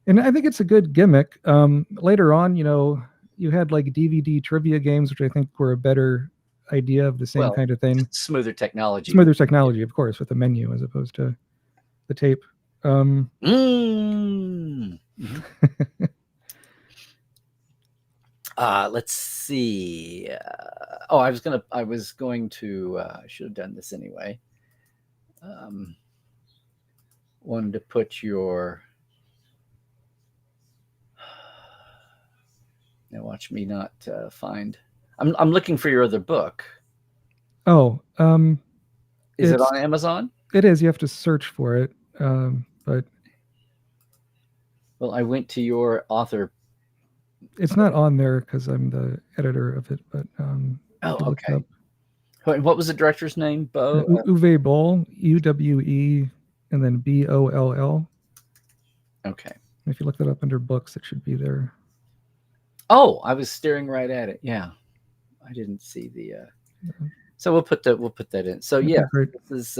And I think it's a good gimmick. Later on, you had like DVD trivia games, which I think were a better idea of the same kind of thing. Smoother technology, of course, with a menu as opposed to the tape. Let's see. I was going to. I should have done this anyway. Wanted to put your. Now watch me not find. I'm looking for your other book. Oh, is it on Amazon? It is. You have to search for it. But well, I went to your author. It's not on there because I'm the editor of it. But okay. What was the director's name? Bo Uwe Boll, UWE, and then BOLL. Okay. If you look that up under books, it should be there. Oh, I was staring right at it. Yeah. I didn't see the so we'll put that in. So yeah, this is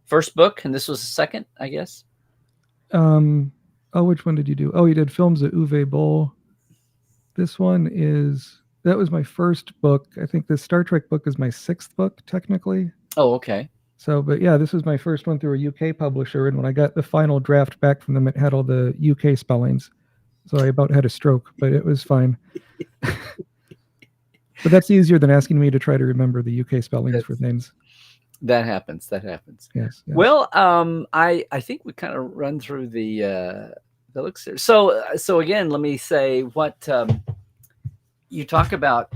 first book, and this was the second, I guess. Which one did you do? Oh, you did Films of Uwe Boll. This one that was my first book. I think the Star Trek book is my sixth book, technically. Oh, okay. So, but yeah, this was my first one through a UK publisher, and when I got the final draft back from them, it had all the UK spellings. So I about had a stroke, but it was fine. But that's easier than asking me to try to remember the UK spellings for names. That happens. Yes. Well, I think we kind of run through the looks there. So again, let me say what you talk about.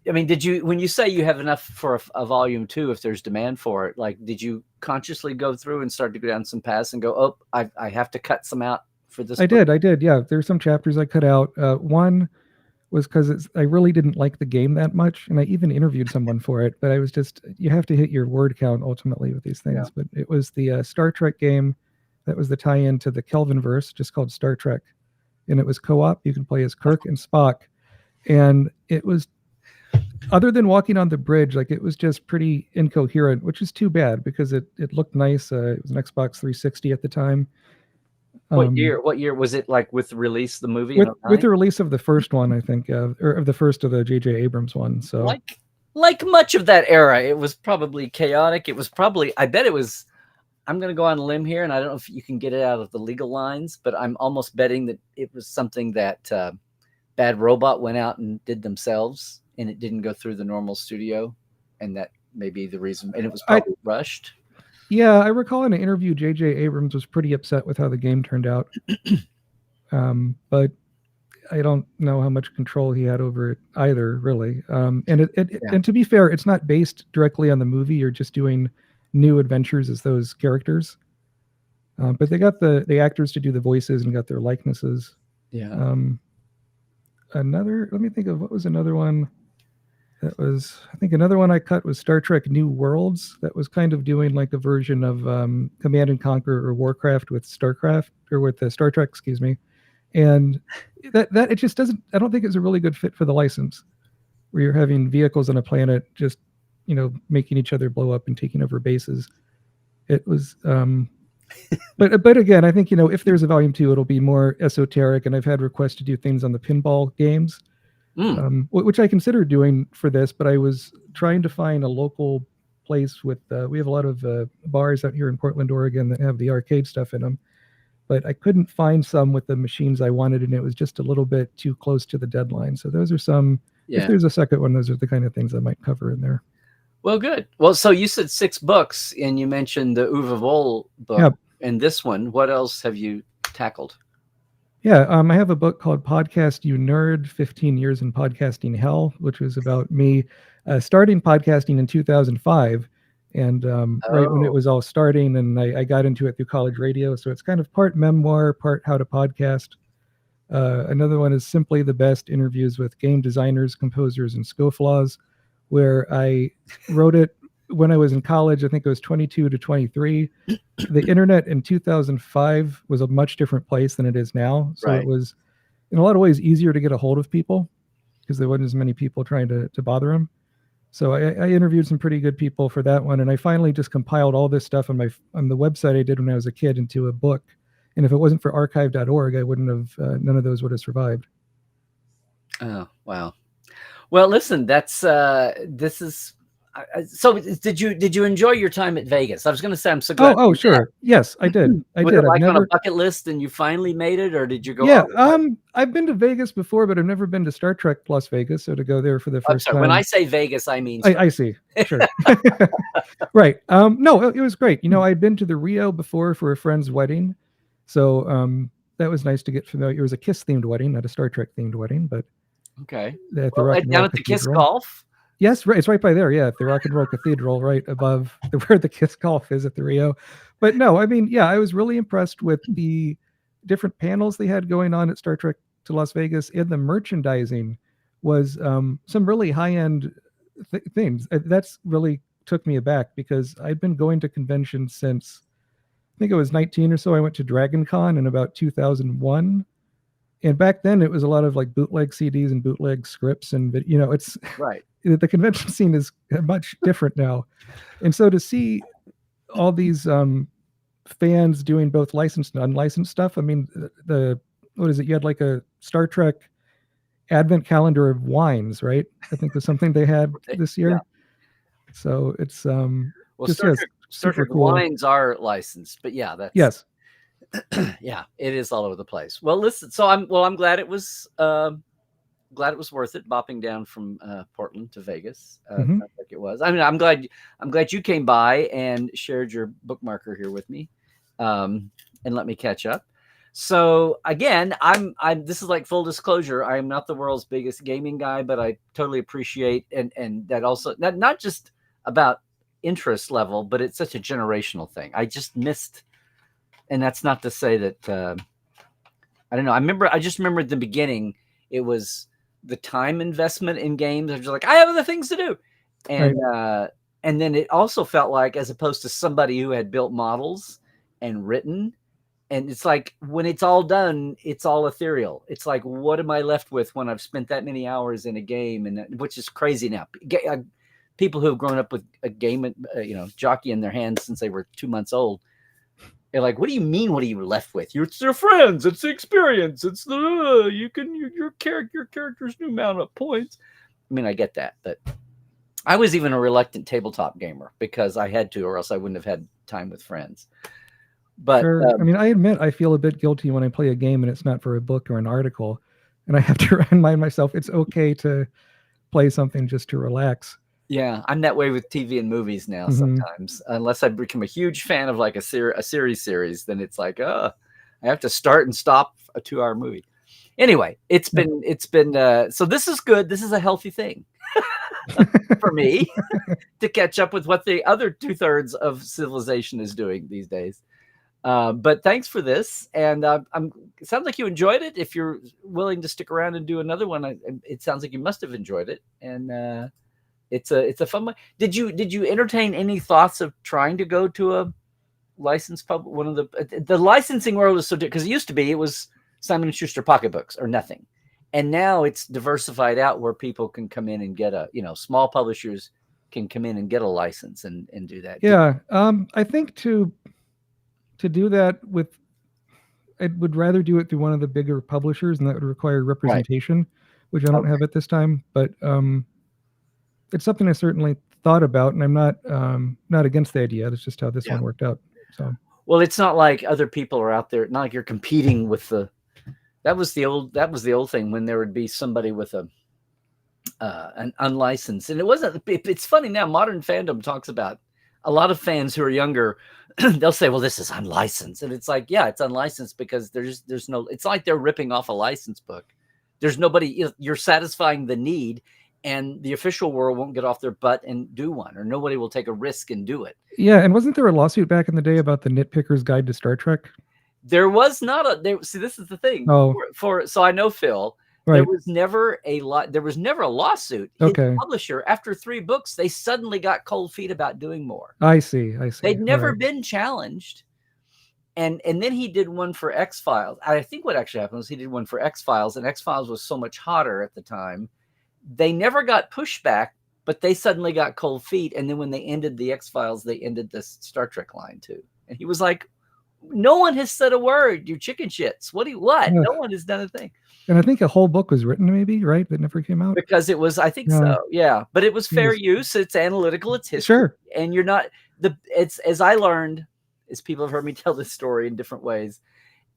I mean, when you say you have enough for a volume 2, if there's demand for it, like, did you consciously go through and start to go down some paths and go, I have to cut some out for this? I did. Yeah. There's some chapters I cut out. One was because I really didn't like the game that much. And I even interviewed someone for it, but I was you have to hit your word count ultimately with these things. Yeah. But it was the Star Trek game that was the tie-in to the Kelvinverse, just called Star Trek. And it was co-op. You could play as Kirk and Spock. And it was other than walking on the bridge, like it was just pretty incoherent, which is too bad because it looked nice. It was an Xbox 360 at the time. What year was it? Like with the release the movie in With 09? the release of the first one, I think, or of the first of the J.J. Abrams one. So Like much of that era, it was probably chaotic. It was probably, I bet it was, I'm going to go on a limb here, and I don't know if you can get it out of the legal lines, but I'm almost betting that it was something that Bad Robot went out and did themselves, and it didn't go through the normal studio, and that may be the reason. And it was probably rushed. Yeah, I recall in an interview, J.J. Abrams was pretty upset with how the game turned out. But I don't know how much control he had over it either, really. And to be fair, it's not based directly on the movie. You're just doing new adventures as those characters. But they got the actors to do the voices and got their likenesses. Yeah. Let me think of what was another one. I think another one I cut was Star Trek New Worlds. That was kind of doing like a version of Command and Conquer or Warcraft with StarCraft, or with Star Trek, excuse me. And that it just doesn't, I don't think it's a really good fit for the license, where you're having vehicles on a planet just, making each other blow up and taking over bases. It was, but again, I think, if there's a volume 2, it'll be more esoteric. And I've had requests to do things on the pinball games, which I considered doing for this, but I was trying to find a local place with, we have a lot of bars out here in Portland, Oregon that have the arcade stuff in them, but I couldn't find some with the machines I wanted, and it was just a little bit too close to the deadline. So those are some, if there's a second one, those are the kind of things I might cover in there. Well, good. Well, so you said 6 books, and you mentioned the Uwe Boll book, and this one. What else have you tackled? Yeah, I have a book called Podcast You Nerd, 15 Years in Podcasting Hell, which was about me starting podcasting in 2005. And right when it was all starting, and I got into it through college radio. So it's kind of part memoir, part how to podcast. Another one is Simply the Best, Interviews with Game Designers, Composers, and Scofflaws, where I wrote it when I was in college. I think it was 22 to 23. The internet in 2005 was a much different place than it is now. So It was, in a lot of ways, easier to get a hold of people because there wasn't as many people trying to bother them. So I interviewed some pretty good people for that one. And I finally just compiled all this stuff on the website I did when I was a kid into a book. And if it wasn't for archive.org, I wouldn't have, none of those would have survived. Oh, wow. Well, listen, this is, so did you enjoy your time at Vegas? I was going to say, I'm so glad. Oh, sure. Yes, I did. Was it like on a bucket list and you finally made it, or did you go? Yeah, I've been to Vegas before, but I've never been to Star Trek Las Vegas. So to go there for the first time. When I say Vegas, I mean. I see. Sure. Right. No, it was great. I'd been to the Rio before for a friend's wedding. So that was nice to get familiar. It was a Kiss themed wedding, not a Star Trek themed wedding, but. Okay. Down at the Kiss Golf? Yes, right. It's right by there. Yeah, at the Rock and Roll Cathedral, right above where the Kiss Golf is at the Rio. But no, I mean, yeah, I was really impressed with the different panels they had going on at Star Trek to Las Vegas, and the merchandising was some really high-end things. That's really took me aback because I'd been going to conventions since, I think I was 19 or so. I went to Dragon Con in about 2001. And back then it was a lot of like bootleg CDs and bootleg scripts, and it's right. The convention scene is much different now. And so to see all these fans doing both licensed and unlicensed stuff, I mean, what is it? You had like a Star Trek advent calendar of wines, right? I think was something they had this year. Yeah. So it's Star Trek cool. wines are licensed, but yeah, that's yes. Yeah, it is all over the place. Well, listen, so I'm glad it was worth it bopping down from Portland to Vegas. Sounds like it was. I mean, I'm glad you came by and shared your bookmarker here with me, and let me catch up. So again, this is like full disclosure. I am not the world's biggest gaming guy, but I totally appreciate and that also not just about interest level, but it's such a generational thing. I just missed. And that's not to say that I don't know. I just remember at the beginning, it was the time investment in games. I was just like, I have other things to do, and then it also felt like, as opposed to somebody who had built models and written And it's like when it's all done, it's all ethereal. It's like, what am I left with when I've spent that many hours in a game? And which is crazy now. People who have grown up with a game, jockey in their hands since they were 2 months old. They're like, what do you mean? What are you left with? It's your friends. It's the experience. It's the your character's new amount of points. I mean, I get that, but I was even a reluctant tabletop gamer because I had to, or else I wouldn't have had time with friends. But sure. I mean, I admit I feel a bit guilty when I play a game and it's not for a book or an article, and I have to remind myself it's okay to play something just to relax. yeah, I'm that way with TV and movies now. Sometimes, unless I become a huge fan of like a series, then it's like, I have to start and stop a 2-hour movie. Anyway, it's been so this is good. This is a healthy thing for me to catch up with what the other 2/3 of civilization is doing these days. But thanks for this, and it sounds like you enjoyed it. If you're willing to stick around and do another one, it sounds like you must have enjoyed it, and it's a fun one. Did you entertain any thoughts of trying to go to a licensed one of the licensing world is so different, because it was Simon & Schuster pocketbooks or nothing, and now it's diversified out where people can come in and get small publishers can come in and get a license and do that. Yeah, I think to do that I would rather do it through one of the bigger publishers, and that would require representation, which I don't have at this time. But it's something I certainly thought about, and I'm not against the idea. That's just how this one worked out. So, well, it's not like other people are out there. Not like you're competing with that was the old thing when there would be somebody with an unlicensed, and it wasn't. It's funny now. Modern fandom talks about a lot of fans who are younger. They'll say, well, this is unlicensed. And it's like, yeah, it's unlicensed because there's no, it's like they're ripping off a license book. There's nobody, you're satisfying the need, and the official world won't get off their butt and do one, or nobody will take a risk and do it. Yeah. And wasn't there a lawsuit back in the day about the Nitpicker's Guide to Star Trek? There was not see, this is the thing. Oh. So I know Phil. Right. There was never a lawsuit. Okay. His publisher, after 3 books, they suddenly got cold feet about doing more. I see. They'd never been challenged. And then he did one for X-Files. I think what actually happened was he did one for X-Files, and X-Files was so much hotter at the time. They never got pushback, but they suddenly got cold feet. And then when they ended the X-Files, they ended this Star Trek line too. And he was like, no one has said a word, you chicken shits. What? No one has done a thing. And I think a whole book was written, maybe, right? That never came out? Because it was, I think so, yeah. But it was fair use. It's analytical. It's history. Sure. And you're not, it's, as I learned, as people have heard me tell this story in different ways,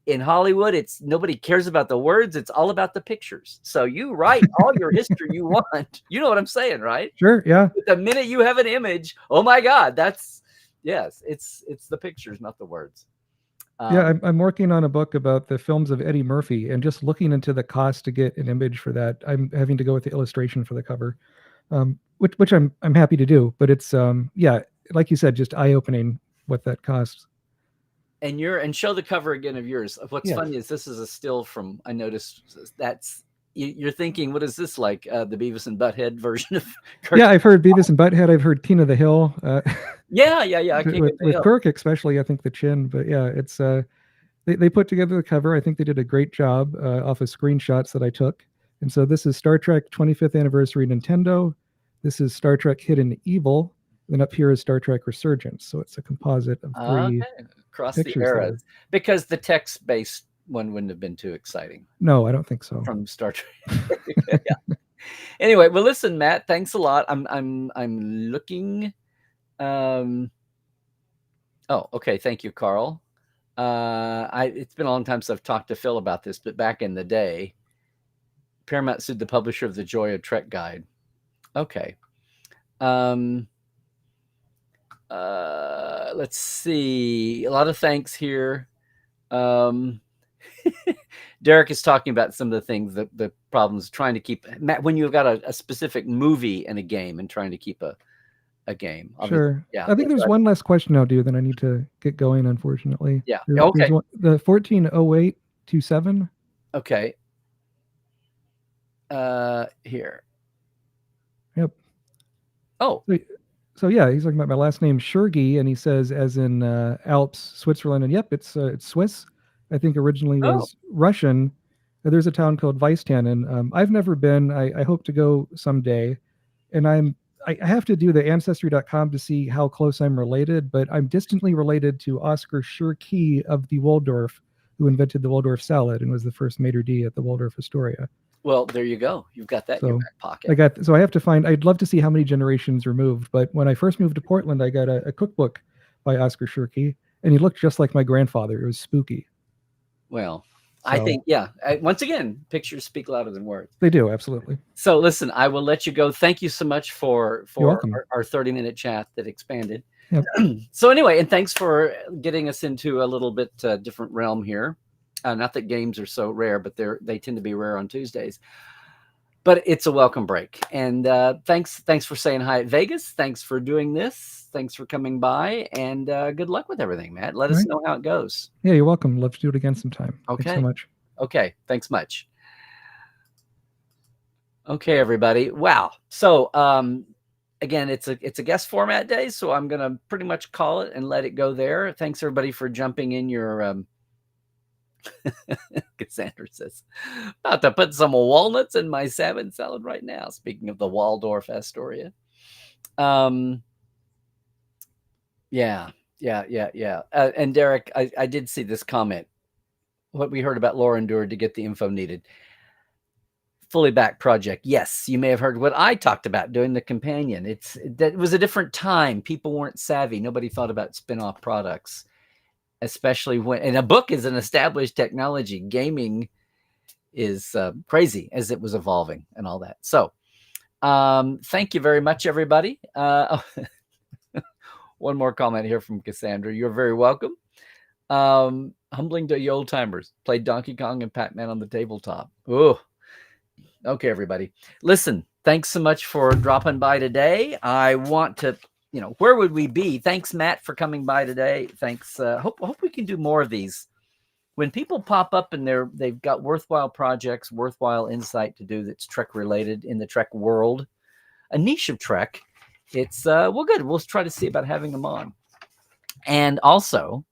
in Hollywood, it's nobody cares about the words. It's all about the pictures. So you write all your history you want. You know what I'm saying, right? Sure, yeah. But the minute you have an image, oh my God, it's the pictures, not the words. Yeah, I'm working on a book about the films of Eddie Murphy, and just looking into the cost to get an image for that, I'm having to go with the illustration for the cover, which I'm happy to do. But it's like you said, just eye-opening what that costs. And show the cover again of yours. What's funny is this is a still from, I noticed you're thinking, what is this like? The Beavis and Butthead version of Kirk? Yeah, I've heard Beavis and Butthead. I've heard King of the Hill. Yeah. With Kirk, especially, I think the chin. But yeah, it's they put together the cover. I think they did a great job off of screenshots that I took. And so this is Star Trek 25th Anniversary Nintendo. This is Star Trek Hidden Evil. Then up here is Star Trek Resurgence. So it's a composite of 3 across the eras. Because the text-based one wouldn't have been too exciting. No, I don't think so. From Star Trek. Yeah. Anyway, well, listen, Matt, thanks a lot. I'm looking. Oh, okay. Thank you, Carl. It's been a long time since I've talked to Phil about this, but back in the day, Paramount sued the publisher of the Joy of Trek guide. Okay. Let's see. A lot of thanks here. Derek is talking about some of the things, the problems trying to keep, Matt, when you've got a specific movie and a game and trying to keep a game. Sure. Yeah. I think there's one last question I'll do, then I need to get going, unfortunately. Yeah. Okay. The 140827. Okay. Here. Yep. Oh. So yeah, he's talking about my last name, Tschirgi, and he says, as in Alps, Switzerland, and yep, it's Swiss. I think originally Oh. was Russian. There's a town called Weistannen. I've never been. I hope to go someday, and I have to do the ancestry.com to see how close I'm related, but I'm distantly related to Oscar Tschirgi of the Waldorf, who invented the Waldorf salad and was the first maitre d' at the Waldorf Astoria. Well, there you go. You've got that in your back pocket. So I have to find. I'd love to see how many generations removed. But when I first moved to Portland, I got a cookbook by Oscar Tschirgi, and he looked just like my grandfather. It was spooky. Well, I think, once again, pictures speak louder than words. They do, absolutely. So listen, I will let you go. Thank you so much for You're our 30-minute chat that expanded. Yep. So anyway, and thanks for getting us into a little bit different realm here. Not that games are so rare, but they tend to be rare on Tuesdays. But it's a welcome break. And thanks for saying hi at Vegas. Thanks for doing this. Thanks for coming by. And good luck with everything, Matt. Let us know how it goes. Yeah, you're welcome. Love to do it again sometime. Okay. Thanks so much. Okay. Thanks much. Okay, everybody. Wow. So again, it's a guest format day, so I'm going to pretty much call it and let it go there. Thanks, everybody, for jumping in your Cassandra says, about to put some walnuts in my salmon salad right now. Speaking of the Waldorf Astoria. Yeah. And Derek, I did see this comment. What we heard about Laura endured to get the info needed. Fully backed project. Yes, you may have heard what I talked about doing the companion. It was a different time. People weren't savvy. Nobody thought about spin-off products. Especially and a book is an established technology. Gaming is crazy as it was evolving and all that. So thank you very much, everybody. One more comment here from Cassandra. You're very welcome. Humbling to you old timers. Played Donkey Kong and Pac-Man on the tabletop. Oh, okay, everybody. Listen, thanks so much for dropping by today. I want to... where would we be? Thanks, Matt, for coming by today. Thanks. Hope we can do more of these. When people pop up and they've got worthwhile projects, worthwhile insight to do that's Trek related in the Trek world, a niche of Trek, it's good. We'll try to see about having them on. And also,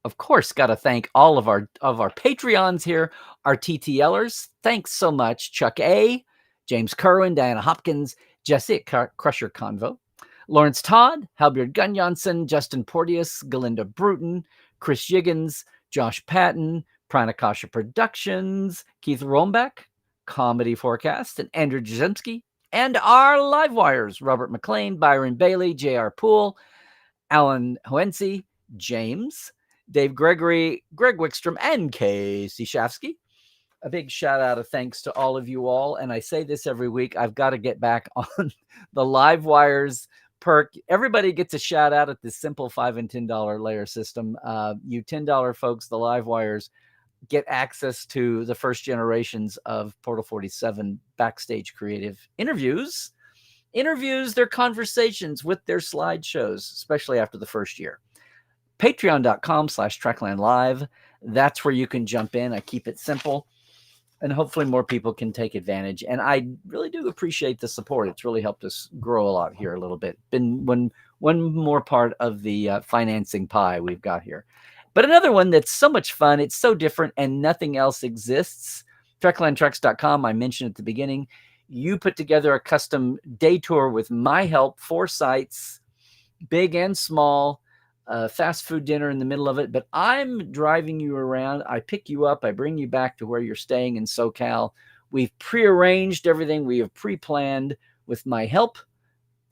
of course, got to thank all of our Patreons here, our TTLers. Thanks so much, Chuck A, James Kerwin, Diana Hopkins, Jesse Crusher Convo, Lawrence Todd, Halbert Gunnjonsson, Justin Porteous, Galinda Bruton, Chris Yiggins, Josh Patton, Pranakasha Productions, Keith Rombach, Comedy Forecast, and Andrew Jasemski, and our live wires, Robert McLean, Byron Bailey, J.R. Poole, Alan Hoensi, James, Dave Gregory, Greg Wickstrom, and Casey Shafsky. A big shout out of thanks to all of you all. And I say this every week, I've got to get back on the live wires perk. Everybody gets a shout out at this simple $5 and $10 layer system. You $10 folks, the live wires, get access to the first generations of Portal 47 backstage creative interviews, their conversations with their slideshows, especially after the first year. Patreon.com/Trekland Live. That's where you can jump in. I keep it simple. And hopefully more people can take advantage. And I really do appreciate the support. It's really helped us grow a lot here a little bit. Been one more part of the financing pie we've got here. But another one that's so much fun. It's so different and nothing else exists. TreklandTreks.com, I mentioned at the beginning. You put together a custom day tour with my help, 4 sites, big and small. Fast food dinner in the middle of it, but I'm driving you around. I pick you up. I bring you back to where you're staying in SoCal. We've prearranged everything. We have pre-planned with my help.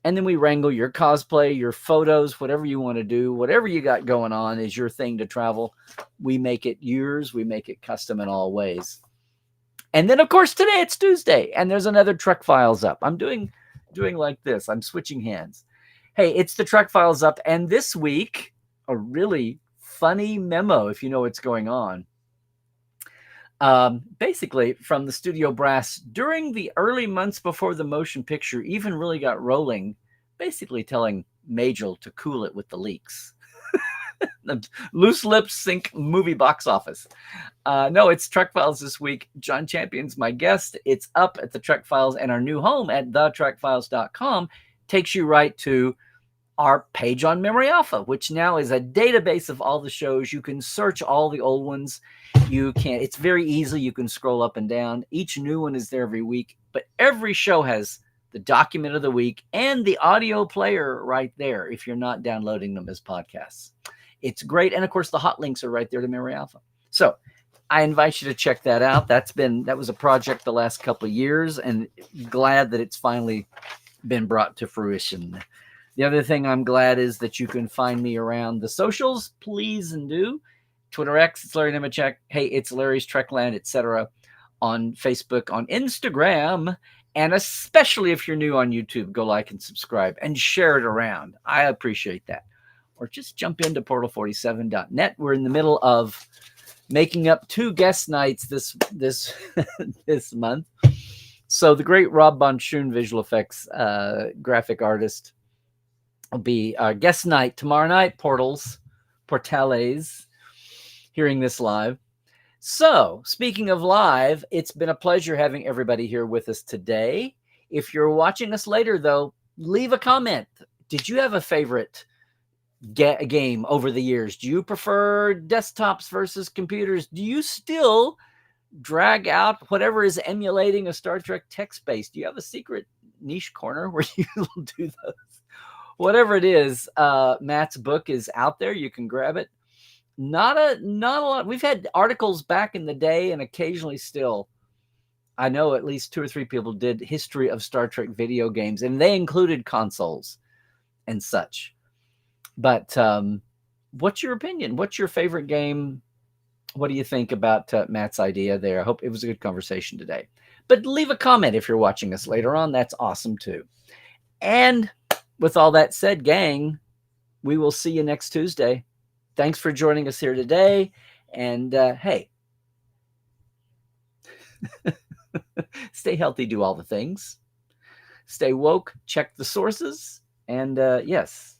And then we wrangle your cosplay, your photos, whatever you want to do, whatever you got going on is your thing to travel. We make it yours. We make it custom in all ways. And then, of course, today it's Tuesday, and there's another Trek Files up. I'm doing like this. I'm switching hands. Hey, it's the Trek Files up, and this week, a really funny memo, if you know what's going on. Basically, from the studio brass, during the early months before the motion picture even really got rolling, basically telling Majel to cool it with the leaks. The loose lips sink movie box office. No, it's Trek Files this week. John Champion's my guest. It's up at the Trek Files, and our new home at thetrekfiles.com takes you right to our page on Memory Alpha, which now is a database of all the shows. You can search all the old ones. It's very easy. You can scroll up and down. Each new one is there every week, but every show has the document of the week and the audio player right there if you're not downloading them as podcasts. It's great. And of course, the hot links are right there to Memory Alpha. So I invite you to check that out. That was a project the last couple of years, and glad that it's finally been brought to fruition. The other thing I'm glad is that you can find me around the socials. Please and do. Twitter X, it's Larry Nemecek. Hey, it's Larry's Trekland, etc. On Facebook, on Instagram, and especially if you're new on YouTube, go like and subscribe and share it around. I appreciate that. Or just jump into portal47.net. We're in the middle of making up 2 guest nights this this month. So the great Rob Bonchoon, visual effects graphic artist, will be our guest night tomorrow night, Portales, hearing this live. So speaking of live, it's been a pleasure having everybody here with us today. If you're watching us later, though, leave a comment. Did you have a favorite game over the years? Do you prefer desktops versus computers? Do you still drag out whatever is emulating a Star Trek text base? Do you have a secret niche corner where you do those? Whatever it is, Matt's book is out there. You can grab it. Not a lot. We've had articles back in the day, and occasionally still, I know at least 2 or 3 people did history of Star Trek video games, and they included consoles and such. But what's your opinion? What's your favorite game? What do you think about Matt's idea there? I hope it was a good conversation today. But leave a comment if you're watching us later on. That's awesome too. And with all that said, gang, we will see you next Tuesday. Thanks for joining us here today. And hey, stay healthy, do all the things. Stay woke, check the sources. And yes,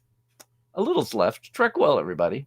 a little's left. Trek well, everybody.